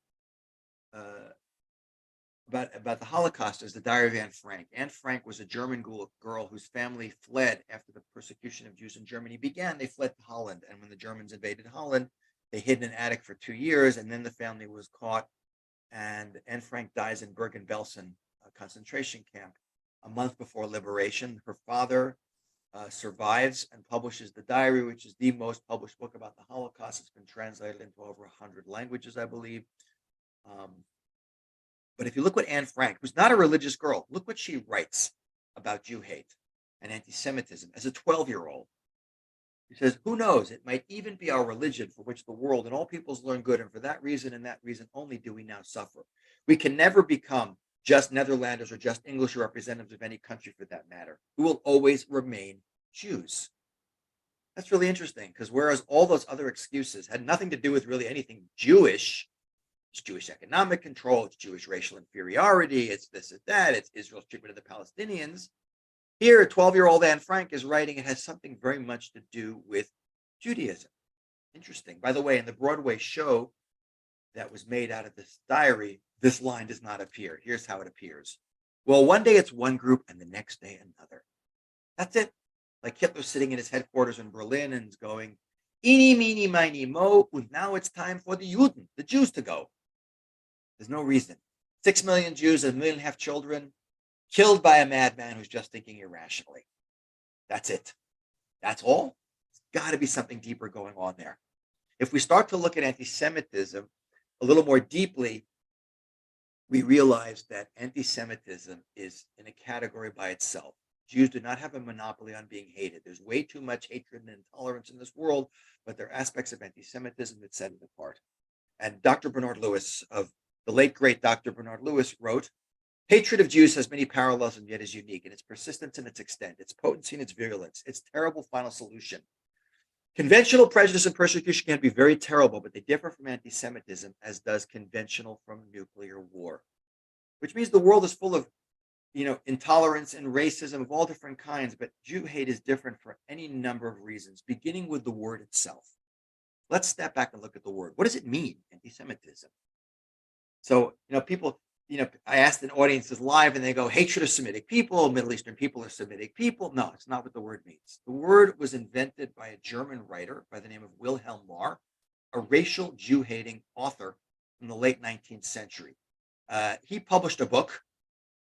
about the Holocaust, is the diary of Anne Frank. Anne Frank was a German girl whose family fled after the persecution of Jews in Germany began. They fled to Holland, and when the Germans invaded Holland, they hid in an attic for 2 years, and then the family was caught, and Anne Frank dies in Bergen-Belsen, a concentration camp, a month before liberation. Her father survives and publishes the diary, which is the most published book about the Holocaust. It's been translated into over 100 languages, I believe. But if you look what Anne Frank, who's not a religious girl, look what she writes about Jew hate and anti-Semitism as a 12-year-old. She says, who knows, it might even be our religion for which the world and all peoples learn good, and for that reason and that reason only do we now suffer. We can never become just Netherlanders or just English or representatives of any country for that matter. We will always remain Jews. That's really interesting because whereas all those other excuses had nothing to do with really anything Jewish, it's Jewish economic control, it's Jewish racial inferiority, it's this, it's that, it's Israel's treatment of the Palestinians. Here, 12-year-old Anne Frank is writing, it has something very much to do with Judaism. Interesting. By the way, in the Broadway show that was made out of this diary, this line does not appear. Here's how it appears. Well, one day it's one group and the next day another. That's it. Like Hitler sitting in his headquarters in Berlin and going, eeny, meeny, miny, mo, and now it's time for the Juden, the Jews, to go. There's no reason. 6 million Jews, 1.5 million children, killed by a madman who's just thinking irrationally. That's it. That's all. There's got to be something deeper going on there. If we start to look at anti-Semitism a little more deeply, we realize that anti-Semitism is in a category by itself. Jews do not have a monopoly on being hated. There's way too much hatred and intolerance in this world, but there are aspects of anti-Semitism that set it apart. And Dr. Bernard Lewis, of the late, great Dr. Bernard Lewis, wrote, hatred of Jews has many parallels and yet is unique in its persistence and its extent, its potency and its virulence, its terrible final solution. Conventional prejudice and persecution can be very terrible, but they differ from anti-Semitism, as does conventional from nuclear war, which means the world is full of, intolerance and racism of all different kinds, but Jew hate is different for any number of reasons, beginning with the word itself. Let's step back and look at the word. What does it mean, anti-Semitism? So, people, I asked an audiences live and they go, hatred of Semitic people, Middle Eastern people are Semitic people. No, it's not what the word means. The word was invented by a German writer by the name of Wilhelm Marr, a racial Jew-hating author in the late 19th century. He published a book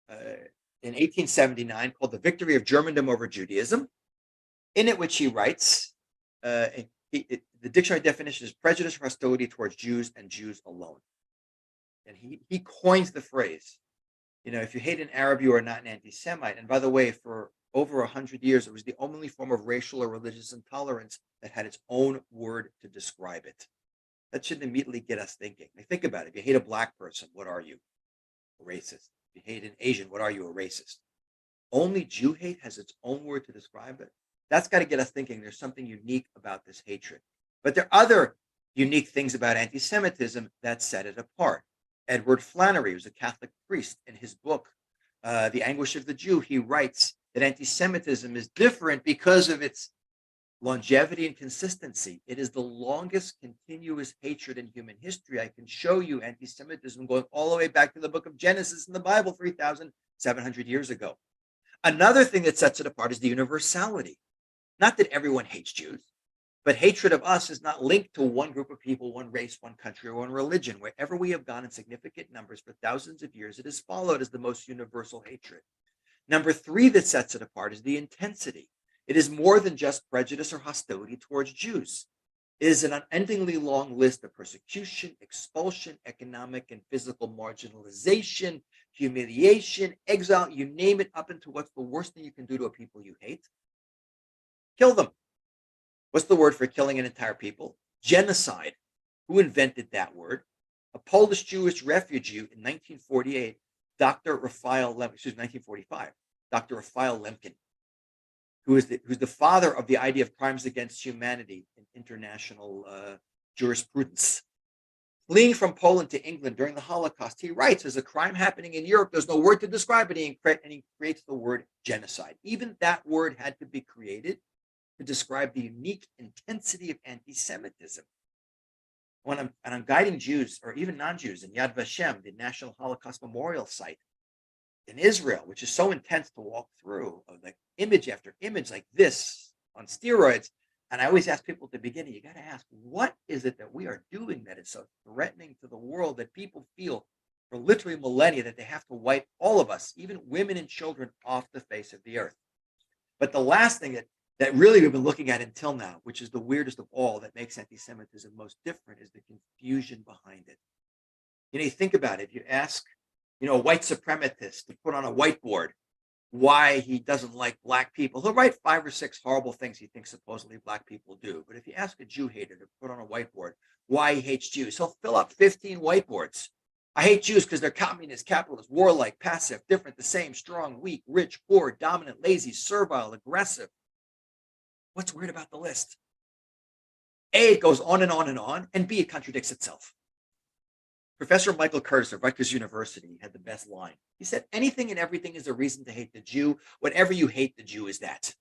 in 1879 called The Victory of Germandom Over Judaism, in it which he writes, the dictionary definition is prejudice or hostility towards Jews and Jews alone. And he coins the phrase, if you hate an Arab, you are not an anti-Semite. And by the way, for over 100 years, it was the only form of racial or religious intolerance that had its own word to describe it. That should immediately get us thinking. Think about it. If you hate a black person, what are you? A racist. If you hate an Asian, what are you? A racist. Only Jew hate has its own word to describe it. That's got to get us thinking there's something unique about this hatred. But there are other unique things about anti-Semitism that set it apart. Edward Flannery, who's a Catholic priest, in his book, The Anguish of the Jew, he writes that anti-Semitism is different because of its longevity and consistency. It is the longest continuous hatred in human history. I can show you anti-Semitism going all the way back to the book of Genesis in the Bible 3,700 years ago. Another thing that sets it apart is the universality. Not that everyone hates Jews, but hatred of us is not linked to one group of people, one race, one country, or one religion. Wherever we have gone in significant numbers for thousands of years, it is followed as the most universal hatred. Number three that sets it apart is the intensity. It is more than just prejudice or hostility towards Jews. It is an unendingly long list of persecution, expulsion, economic and physical marginalization, humiliation, exile, you name it, up into what's the worst thing you can do to a people you hate? Kill them. What's the word for killing an entire people? Genocide. Who invented that word? A Polish Jewish refugee in 1948, Dr. Raphael Lemkin, 1945, Dr. Raphael Lemkin, who's the father of the idea of crimes against humanity in international jurisprudence. Fleeing from Poland to England during the Holocaust, he writes, there's a crime happening in Europe, there's no word to describe it, and he creates the word genocide. Even that word had to be created to describe the unique intensity of anti-Semitism. When I'm guiding Jews, or even non-Jews, in Yad Vashem, the National Holocaust Memorial Site in Israel, which is so intense to walk through, of like image after image like this on steroids. And I always ask people at the beginning, you got to ask, what is it that we are doing that is so threatening to the world that people feel for literally millennia that they have to wipe all of us, even women and children, off the face of the earth? But the last thing that really we've been looking at until now, which is the weirdest of all that makes anti-Semitism most different, is the confusion behind it. You think about it. If you ask, a white supremacist to put on a whiteboard why he doesn't like black people, he'll write 5 or 6 horrible things he thinks supposedly black people do. But if you ask a Jew hater to put on a whiteboard why he hates Jews, he'll fill up 15 whiteboards. I hate Jews because they're communist, capitalist, warlike, passive, different, the same, strong, weak, rich, poor, dominant, lazy, servile, aggressive. What's weird about the list? A, it goes on and on and on, and B, it contradicts itself. Professor Michael Curtis of Rutgers University had the best line. He said, anything and everything is a reason to hate the Jew. Whatever you hate the Jew is that.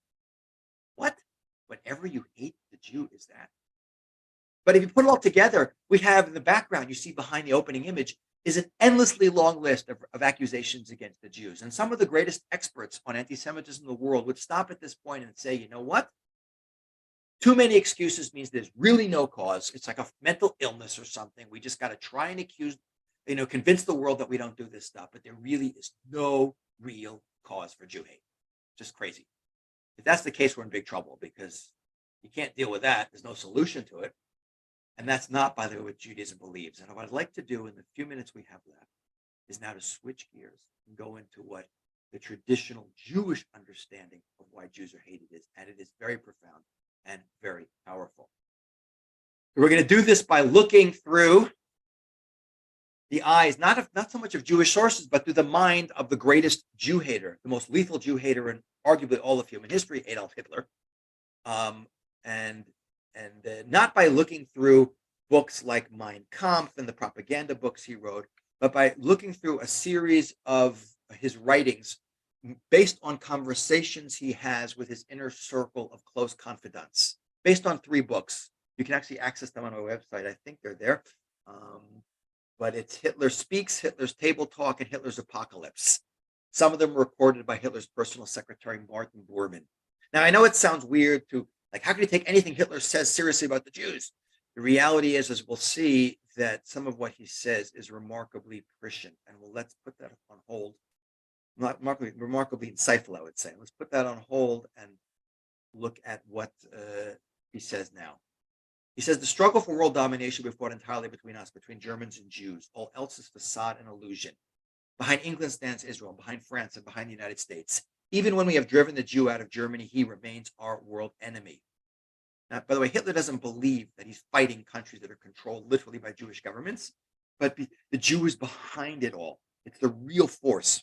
What? Whatever you hate the Jew is that. But if you put it all together, we have in the background, you see behind the opening image, is an endlessly long list of accusations against the Jews. And some of the greatest experts on anti-Semitism in the world would stop at this point and say, you know what? Too many excuses means there's really no cause. It's like a mental illness or something. We just got to try and convince the world that we don't do this stuff. But there really is no real cause for Jew hate. Just crazy. If that's the case, we're in big trouble because you can't deal with that. There's no solution to it. And that's not, by the way, what Judaism believes. And what I'd like to do in the few minutes we have left is now to switch gears and go into what the traditional Jewish understanding of why Jews are hated is. And it is very profound and very powerful. We're going to do this by looking through the eyes, not so much of Jewish sources, but through the mind of the greatest Jew hater, the most lethal Jew hater in arguably all of human history, Adolf Hitler. And not by looking through books like Mein Kampf and the propaganda books he wrote, but by looking through a series of his writings based on conversations he has with his inner circle of close confidants, based on 3 books. You can actually access them on our website. I think they're there. But it's Hitler Speaks, Hitler's Table Talk, and Hitler's Apocalypse. Some of them were recorded by Hitler's personal secretary, Martin Bormann. Now, I know it sounds weird to, how can you take anything Hitler says seriously about the Jews? The reality is, as we'll see, that some of what he says is remarkably prescient. And let's put that on hold. Remarkably insightful, I would say. Let's put that on hold and look at what he says now. He says, the struggle for world domination will be fought entirely between us, between Germans and Jews. All else is facade and illusion. Behind England stands Israel, behind France, and behind the United States. Even when we have driven the Jew out of Germany, he remains our world enemy. Now, by the way, Hitler doesn't believe that he's fighting countries that are controlled literally by Jewish governments, but the Jew is behind it all. It's the real force.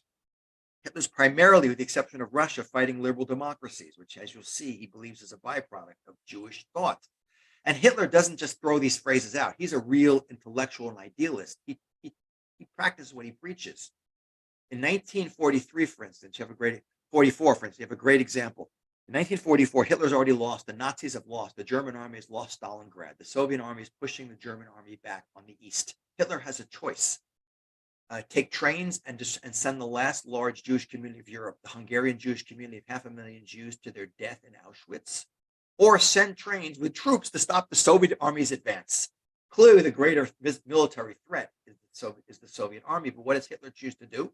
Hitler's primarily, with the exception of Russia, fighting liberal democracies, which, as you'll see, he believes is a byproduct of Jewish thought. And Hitler doesn't just throw these phrases out. He's a real intellectual and idealist. He practices what he preaches. In 1943, for instance, you have a great 44, for instance, you have a great example. In 1944, Hitler's already lost. The Nazis have lost. The German army has lost Stalingrad. The Soviet army is pushing the German army back on the east. Hitler has a choice. Take trains and send the last large Jewish community of Europe, the Hungarian Jewish community of 500,000 Jews, to their death in Auschwitz, or send trains with troops to stop the Soviet army's advance. Clearly, the greater military threat is the Soviet army. But what does Hitler choose to do?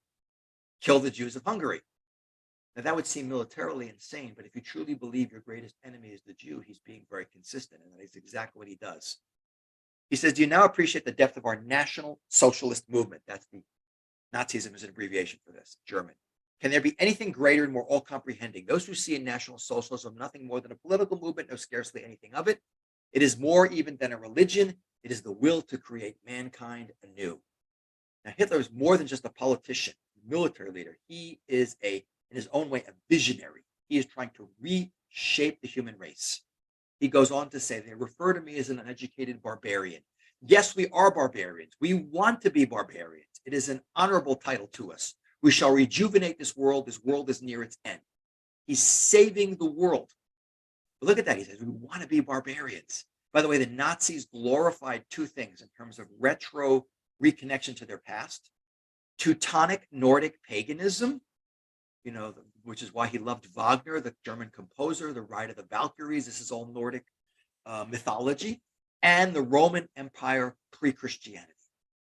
Kill the Jews of Hungary. Now, that would seem militarily insane, but if you truly believe your greatest enemy is the Jew, he's being very consistent, and that is exactly what he does. He says, do you now appreciate the depth of our National Socialist movement? That's the Nazism is an abbreviation for this, German. Can there be anything greater and more all-comprehending? Those who see in National Socialism nothing more than a political movement know scarcely anything of it. It is more even than a religion. It is the will to create mankind anew. Now, Hitler is more than just a politician, a military leader. He is in his own way, a visionary. He is trying to reshape the human race. He goes on to say, they refer to me as an uneducated barbarian. Yes, we are barbarians. We want to be barbarians. It is an honorable title to us. We shall rejuvenate this world. This world is near its end. He's saving the world. But look at that. He says, we want to be barbarians. By the way, the Nazis glorified 2 things in terms of retro reconnection to their past. Teutonic Nordic paganism, which is why he loved Wagner, the German composer, the Ride of the Valkyries. This is all Nordic mythology. And the Roman Empire pre-Christianity.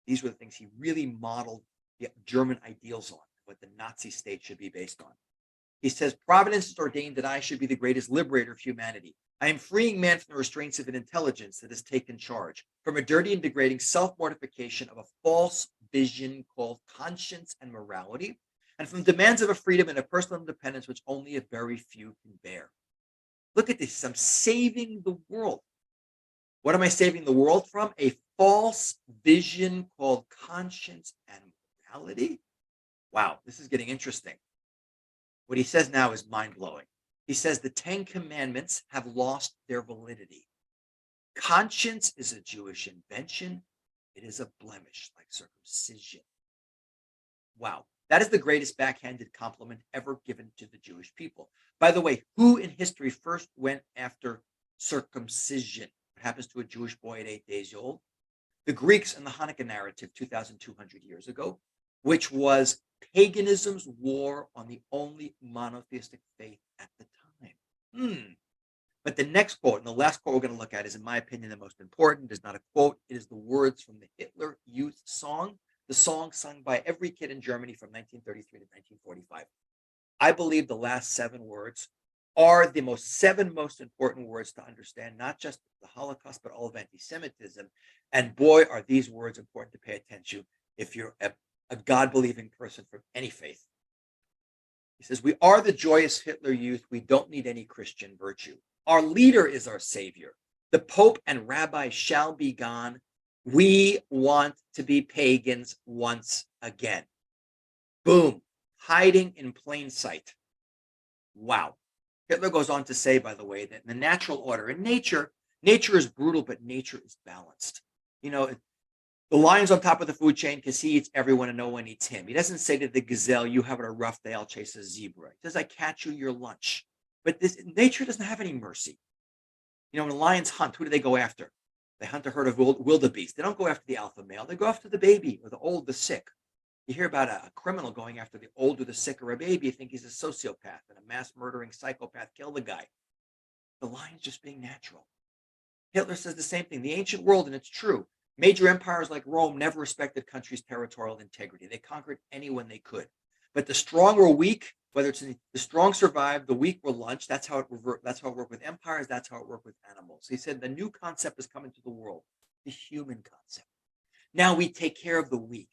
These were the things he really modeled the German ideals on, what the Nazi state should be based on. He says, Providence has ordained that I should be the greatest liberator of humanity. I am freeing man from the restraints of an intelligence that has taken charge, from a dirty and degrading self-mortification of a false vision called conscience and morality, and from demands of a freedom and a personal independence which only a very few can bear. Look at this. I'm saving the world. What am I saving the world from? A false vision called conscience and morality. Wow, this is getting interesting. What he says now is mind-blowing. He says the Ten Commandments have lost their validity. Conscience is a Jewish invention. It is a blemish like circumcision. Wow. That is the greatest backhanded compliment ever given to the Jewish people. By the way, who in history first went after circumcision? What happens to a Jewish boy at 8 days old? The Greeks in the Hanukkah narrative 2,200 years ago, which was paganism's war on the only monotheistic faith at the time. But the next quote, and the last quote we're going to look at is, in my opinion, the most important. It's not a quote. It is the words from the Hitler Youth Song, the song sung by every kid in Germany from 1933 to 1945. I believe the last 7 words are the 7 most important words to understand, not just the Holocaust, but all of anti-Semitism. And boy, are these words important to pay attention to if you're a God-believing person from any faith. He says, we are the joyous Hitler Youth. We don't need any Christian virtue. Our leader is our savior. The Pope and Rabbi shall be gone. We want to be pagans once again. Boom. Hiding in plain sight. Wow. Hitler goes on to say, by the way, that in the natural order, in nature is brutal, but nature is balanced. The lion's on top of the food chain because he eats everyone and no one eats him. He doesn't say to the gazelle, you have a rough day, I'll chase a zebra. He says, I catch you your lunch. But nature doesn't have any mercy. When lions hunt, who do they go after? They hunt a herd of wildebeest. They don't go after the alpha male. They go after the baby or the old, the sick. You hear about a criminal going after the old or the sick or a baby, you think he's a sociopath and a mass murdering psychopath, kill the guy. The lion's just being natural. Hitler says the same thing. The ancient world, and it's true, major empires like Rome never respected countries' territorial integrity. They conquered anyone they could. But the strong were weak. Whether it's the strong survived, the weak were lunched. That's how it worked with empires. That's how it worked with animals. He said the new concept is coming to the world, the human concept. Now we take care of the weak.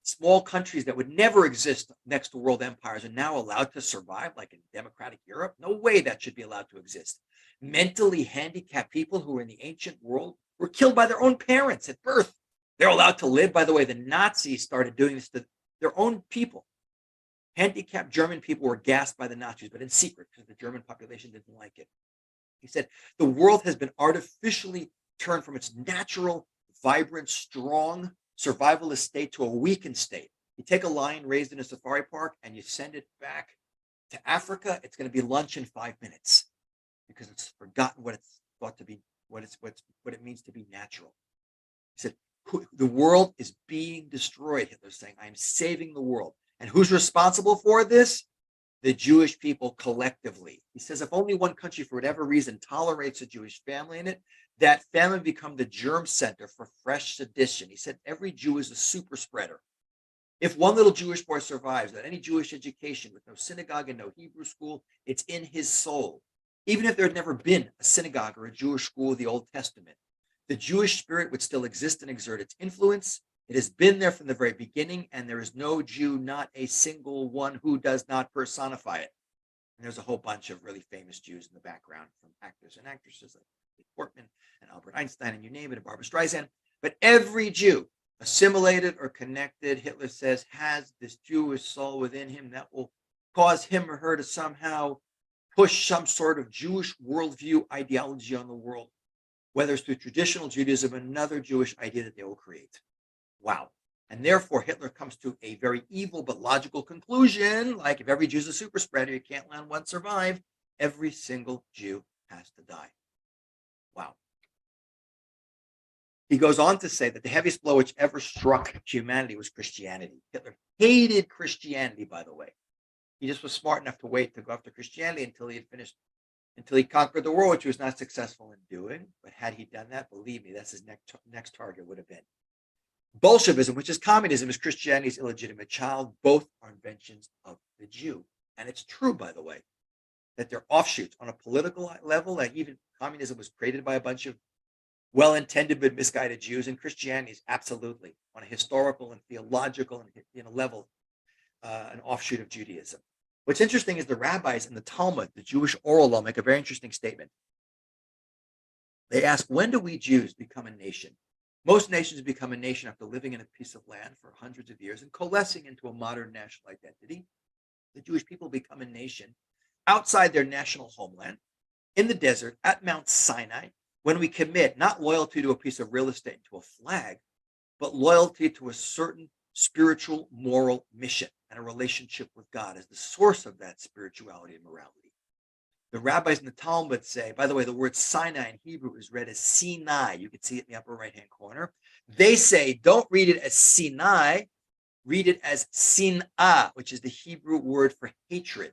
Small countries that would never exist next to world empires are now allowed to survive, like in democratic Europe. No way that should be allowed to exist. Mentally handicapped people who were in the ancient world were killed by their own parents at birth. They're allowed to live. By the way, the Nazis started doing this to their own people. Handicapped German people were gassed by the Nazis, but in secret because the German population didn't like it. He said, the world has been artificially turned from its natural, vibrant, strong, survivalist state to a weakened state. You take a lion raised in a safari park and you send it back to Africa, it's going to be lunch in 5 minutes because it's forgotten what it's thought to be, what it means to be natural. He said, the world is being destroyed. Hitler's saying, I am saving the world. And who's responsible for this? The Jewish people collectively. He says, if only one country, for whatever reason, tolerates a Jewish family in it, that family become the germ center for fresh sedition. He said, every Jew is a super spreader. If one little Jewish boy survives without any Jewish education, with no synagogue and no Hebrew school, it's in his soul. Even if there had never been a synagogue or a Jewish school of the Old Testament, the Jewish spirit would still exist and exert its influence. It has been there from the very beginning, and there is no Jew, not a single one, who does not personify it. And there's a whole bunch of really famous Jews in the background, from actors and actresses like Lee Portman and Albert Einstein, and you name it, and Barbara Streisand. But every Jew, assimilated or connected, Hitler says, has this Jewish soul within him that will cause him or her to somehow push some sort of Jewish worldview ideology on the world, whether it's through traditional Judaism or another Jewish idea that they will create. Wow. And therefore, Hitler comes to a very evil but logical conclusion, like if every Jew's a super spreader, you can't let one survive. Every single Jew has to die. Wow. He goes on to say that the heaviest blow which ever struck humanity was Christianity. Hitler hated Christianity, by the way. He just was smart enough to wait to go after Christianity until he conquered the world, which he was not successful in doing. But had he done that, believe me, that's his next target would have been. Bolshevism, which is communism, is Christianity's illegitimate child. Both are inventions of the Jew. And it's true, by the way, that they're offshoots on a political level. Like even communism was created by a bunch of well-intended but misguided Jews, and Christianity is absolutely, on a historical and theological level, an offshoot of Judaism. What's interesting is the rabbis in the Talmud, the Jewish oral law, make a very interesting statement. They ask, when do we Jews become a nation? Most nations become a nation after living in a piece of land for hundreds of years and coalescing into a modern national identity. The Jewish people become a nation outside their national homeland, in the desert, at Mount Sinai, when we commit not loyalty to a piece of real estate, to a flag, but loyalty to a certain spiritual, moral mission and a relationship with God as the source of that spirituality and morality. The rabbis in the Talmud say, by the way, the word Sinai in Hebrew is read as Sinai. You can see it in the upper right-hand corner. They say, don't read it as Sinai, read it as Sin'ah, which is the Hebrew word for hatred.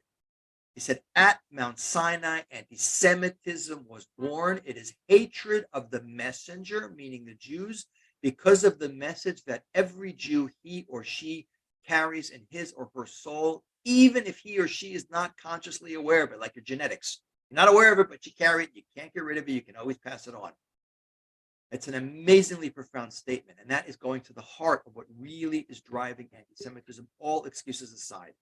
He said, at Mount Sinai, anti-Semitism was born. It is hatred of the messenger, meaning the Jews, because of the message that every Jew, he or she, carries in his or her soul, even if he or she is not consciously aware of it, like your genetics. You're not aware of it, but you carry it. You can't get rid of it. You can always pass it on. It's an amazingly profound statement, and that is going to the heart of what really is driving anti-Semitism, all excuses aside.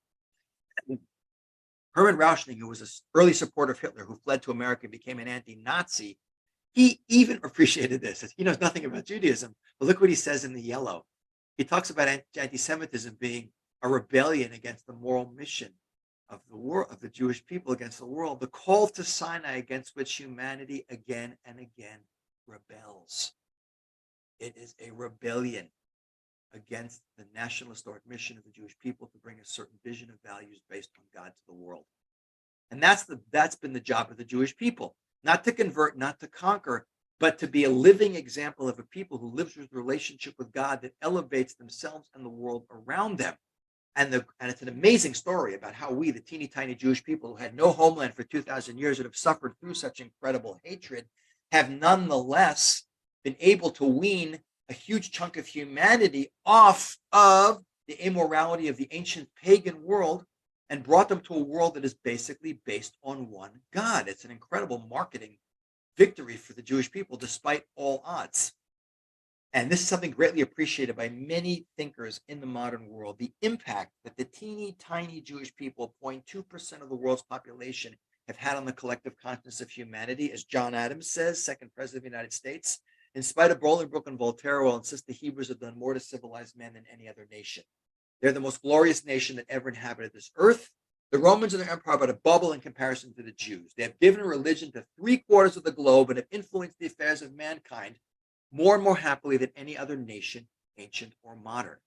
Hermann Rauschning, who was an early supporter of Hitler, who fled to America and became an anti-Nazi, he even appreciated this. He knows nothing about Judaism, but look what he says in the yellow. He talks about anti-Semitism being a rebellion against the moral mission of the world, of the Jewish people against the world, the call to Sinai against which humanity again and again rebels. It is a rebellion against the national historic mission of the Jewish people to bring a certain vision of values based on God to the world. And that's been the job of the Jewish people, not to convert, not to conquer, but to be a living example of a people who lives with a relationship with God that elevates themselves and the world around them. And it's an amazing story about how we, the teeny tiny Jewish people who had no homeland for 2,000 years, that have suffered through such incredible hatred, have nonetheless been able to wean a huge chunk of humanity off of the immorality of the ancient pagan world and brought them to a world that is basically based on one God. It's an incredible marketing victory for the Jewish people, despite all odds. And this is something greatly appreciated by many thinkers in the modern world, the impact that the teeny tiny Jewish people, 0.2% of the world's population, have had on the collective consciousness of humanity. As John Adams says, second president of the United States, in spite of Bolingbroke and Voltaire, will insist the Hebrews have done more to civilize man than any other nation. They're the most glorious nation that ever inhabited this earth. The Romans and their empire are but a bubble in comparison to the Jews. They have given a religion to 3/4 of the globe and have influenced the affairs of mankind more and more happily than any other nation, ancient or modern.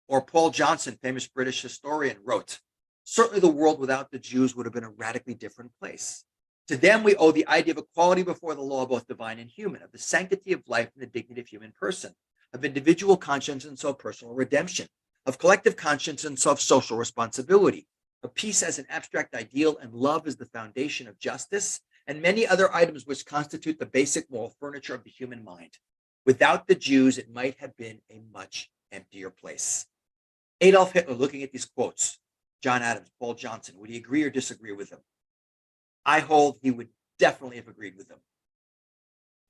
Or Paul Johnson, famous British historian, wrote, certainly the world without the Jews would have been a radically different place. To them, we owe the idea of equality before the law, both divine and human, of the sanctity of life and the dignity of human person, of individual conscience and self-personal redemption, of collective conscience and self-social responsibility, of peace as an abstract ideal and love as the foundation of justice, and many other items which constitute the basic moral furniture of the human mind. Without the Jews, it might have been a much emptier place. Adolf Hitler, looking at these quotes, John Adams, Paul Johnson, would he agree or disagree with them? I hold he would definitely have agreed with them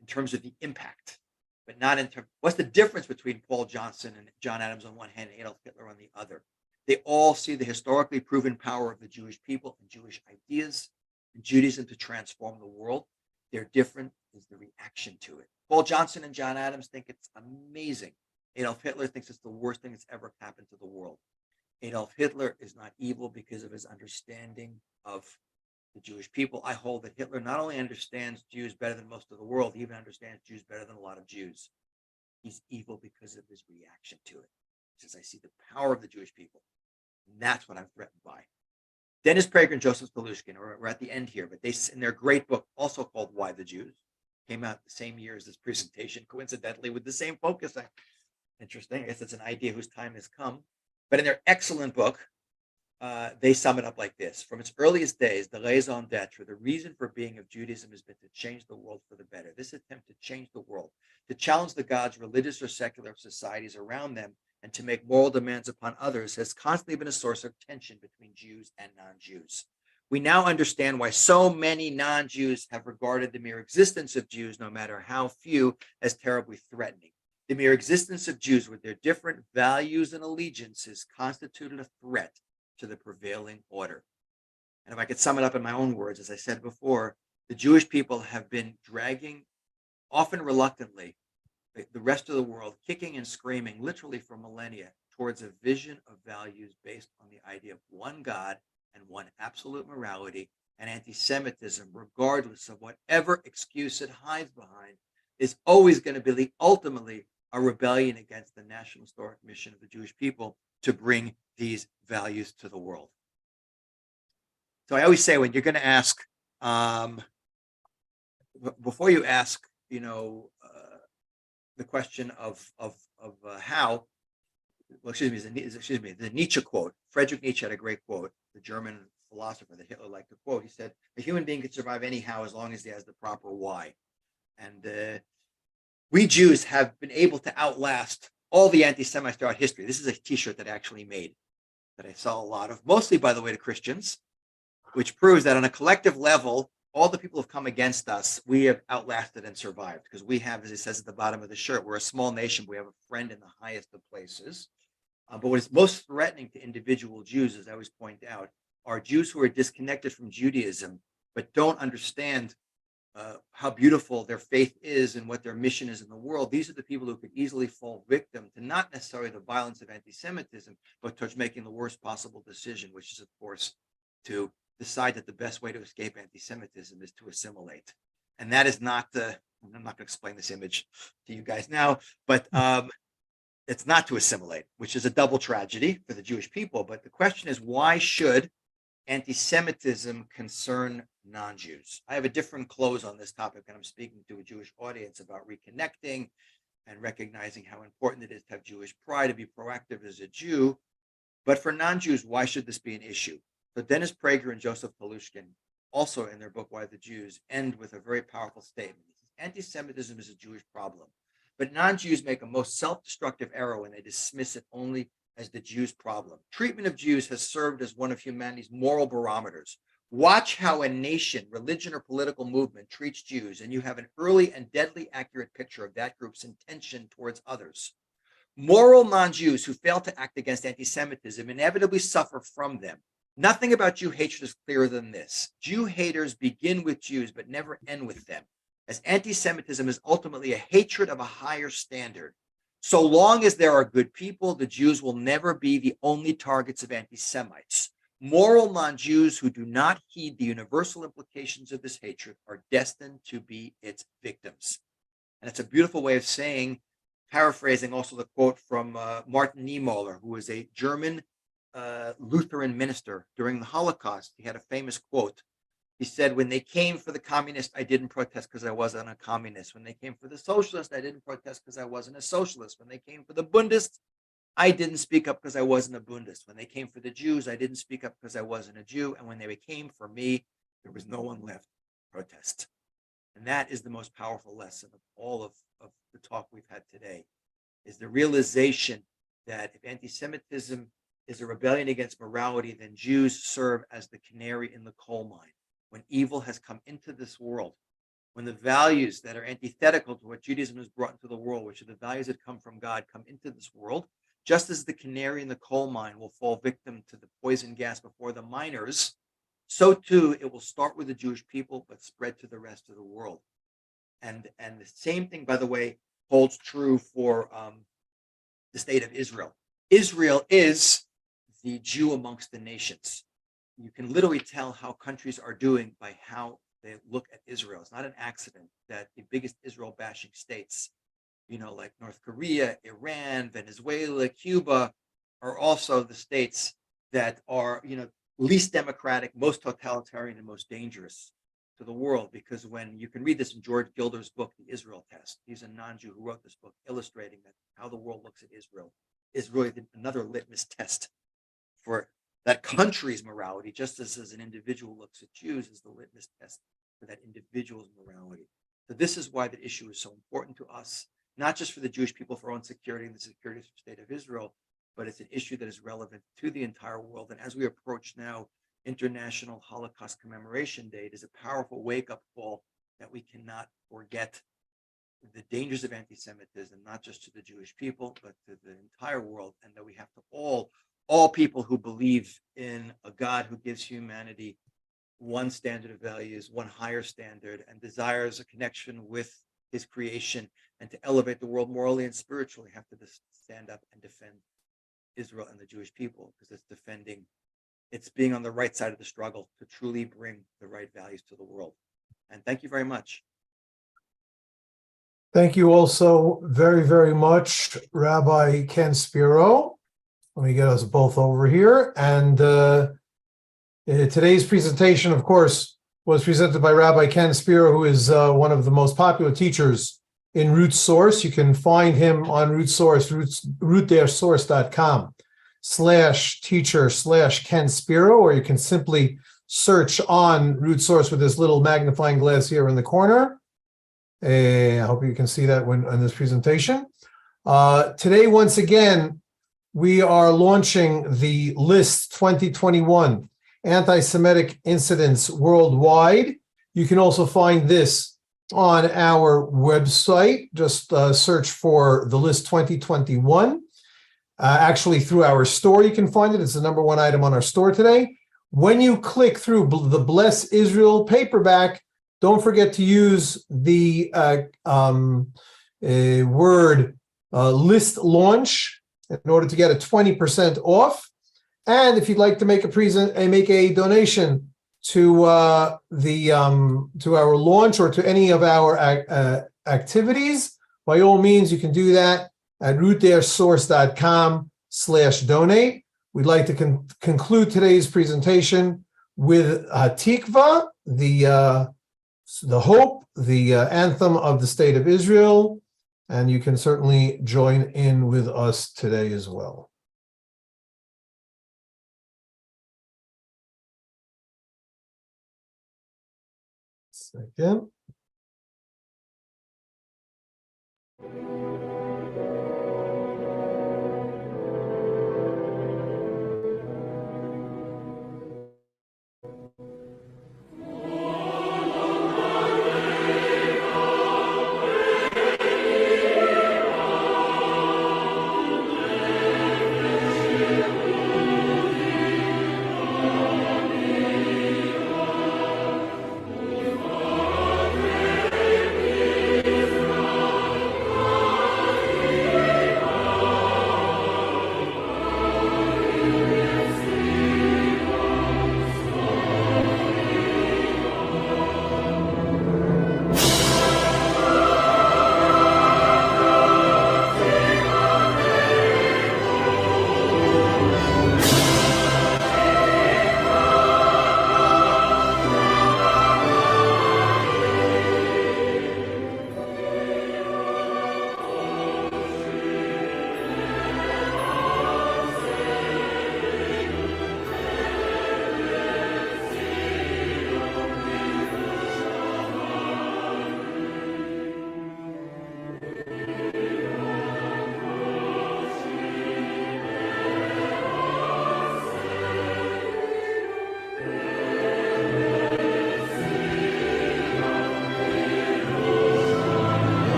in terms of the impact, but not in terms. What's the difference between Paul Johnson and John Adams on one hand and Adolf Hitler on the other? They all see the historically proven power of the Jewish people and Jewish ideas and Judaism to transform the world. Their difference is the reaction to it. Paul Johnson and John Adams think it's amazing. Adolf Hitler thinks it's the worst thing that's ever happened to the world. Adolf Hitler is not evil because of his understanding of the Jewish people. I hold that Hitler not only understands Jews better than most of the world, he even understands Jews better than a lot of Jews. He's evil because of his reaction to it. He says, I see the power of the Jewish people. And that's what I'm threatened by. Dennis Prager and Joseph Pelushkin, we're at the end here, but they, in their great book, also called Why the Jews, came out the same year as this presentation, coincidentally, with the same focus. Interesting. I guess it's an idea whose time has come. But in their excellent book, they sum it up like this. From its earliest days, the raison d'etre, the reason for being of Judaism has been to change the world for the better. This attempt to change the world, to challenge the gods, religious or secular societies around them, and to make moral demands upon others has constantly been a source of tension between Jews and non-Jews. We now understand why so many non-Jews have regarded the mere existence of Jews, no matter how few, as terribly threatening. The mere existence of Jews with their different values and allegiances constituted a threat to the prevailing order. And if I could sum it up in my own words, as I said before, the Jewish people have been dragging, often reluctantly, the rest of the world, kicking and screaming, literally for millennia, towards a vision of values based on the idea of one God and one absolute morality and anti-Semitism, regardless of whatever excuse it hides behind, is always going to be ultimately a rebellion against the national historic mission of the Jewish people to bring these values to the world. So I always say, when you're going to ask, before you ask, the question of how, well, the Nietzsche quote. Friedrich Nietzsche had a great quote, the German philosopher that Hitler liked to quote. He said, "A human being can survive anyhow as long as he has the proper why." And we Jews have been able to outlast all the anti-Semites throughout history. This is a T-shirt that I actually made, that I sell a lot of, mostly, by the way, to Christians, which proves that on a collective level, all the people who have come against us, we have outlasted and survived, because we have, as it says at the bottom of the shirt, we're a small nation, but we have a friend in the highest of places. But what is most threatening to individual Jews, as I always point out, are Jews who are disconnected from Judaism, but don't understand how beautiful their faith is and what their mission is in the world. These are the people who could easily fall victim to not necessarily the violence of anti-Semitism, but towards making the worst possible decision, which is, of course, to decide that the best way to escape anti-Semitism is to assimilate. And that is not I'm not going to explain this image to you guys now, but it's not to assimilate, which is a double tragedy for the Jewish people. But the question is, why should anti-Semitism concern non-Jews? I have a different close on this topic, and I'm speaking to a Jewish audience about reconnecting and recognizing how important it is to have Jewish pride, to be proactive as a Jew. But for non-Jews, why should this be an issue? So Dennis Prager and Joseph Palushkin, also in their book, Why the Jews, end with a very powerful statement. He says, anti-Semitism is a Jewish problem, but non-Jews make a most self-destructive error when they dismiss it only as the Jews' problem. Treatment of Jews has served as one of humanity's moral barometers. Watch how a nation, religion, or political movement treats Jews, and you have an early and deadly accurate picture of that group's intention towards others. Moral non-Jews who fail to act against anti-Semitism inevitably suffer from them. Nothing about Jew hatred is clearer than this. Jew haters begin with Jews, but never end with them, as anti-Semitism is ultimately a hatred of a higher standard. So long as there are good people, the Jews will never be the only targets of anti-Semites. Moral non-Jews who do not heed the universal implications of this hatred are destined to be its victims. And it's a beautiful way of saying, paraphrasing also the quote from Martin Niemöller, who was a German Lutheran minister during the Holocaust. He had a famous quote. He said, when they came for the communist, I didn't protest because I wasn't a communist. When they came for the socialist, I didn't protest because I wasn't a socialist. When they came for the Bundists, I didn't speak up because I wasn't a Bundist. When they came for the Jews, I didn't speak up because I wasn't a Jew. And when they came for me, there was no one left to protest. And that is the most powerful lesson of all of the talk we've had today, is the realization that if anti-Semitism is a rebellion against morality, then Jews serve as the canary in the coal mine. When evil has come into this world, when the values that are antithetical to what Judaism has brought into the world, which are the values that come from God, come into this world, just as the canary in the coal mine will fall victim to the poison gas before the miners, so too it will start with the Jewish people, but spread to the rest of the world. And the same thing, by the way, holds true for the state of Israel. Israel is the Jew amongst the nations. You can literally tell how countries are doing by how they look at Israel. It's not an accident that the biggest Israel bashing states, like North Korea, Iran, Venezuela, Cuba, are also the states that are, least democratic, most totalitarian, and most dangerous to the world. Because when you can read this in George Gilder's book, The Israel Test, he's a non-Jew who wrote this book illustrating that how the world looks at Israel is really another litmus test for that country's morality, just as an individual looks at Jews as the litmus test for that individual's morality. So this is why the issue is so important to us, not just for the Jewish people, for our own security and the security of the state of Israel, but it's an issue that is relevant to the entire world. And as we approach now International Holocaust Commemoration Day, it is a powerful wake-up call that we cannot forget the dangers of anti-Semitism, not just to the Jewish people, but to the entire world, and that we have to all people who believe in a God who gives humanity one standard of values, one higher standard, and desires a connection with his creation and to elevate the world morally and spiritually, have to stand up and defend Israel and the Jewish people, because it's defending It's being on the right side of the struggle to truly bring the right values to the world. And thank you very much. Thank you also very, very much, Rabbi Ken Spiro. Let me get us both over here. And today's presentation, of course, was presented by Rabbi Ken Spiro, who is one of the most popular teachers in Root Source. You can find him on Root Source, root-source.com/teacher/Ken Spiro, or you can simply search on Root Source with this little magnifying glass here in the corner. I hope you can see that when in this presentation. Today, once again, we are launching the list 2021 anti-Semitic incidents worldwide. You can also find this on our website. Just search for the list 2021. Actually, through our store, you can find it. It's the #1 item on our store today. When you click through the Bless Israel paperback, don't forget to use the word list launch in order to get a 20% off. And if you'd like to make a donation to our launch or to any of our activities, by all means, you can do that at root-source.com/donate. We'd like to conclude today's presentation with Tikva, the hope, the anthem of the state of Israel, and you can certainly join in with us today as well. Second.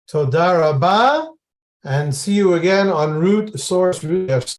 Toda Rabba, and see you again on Root Source.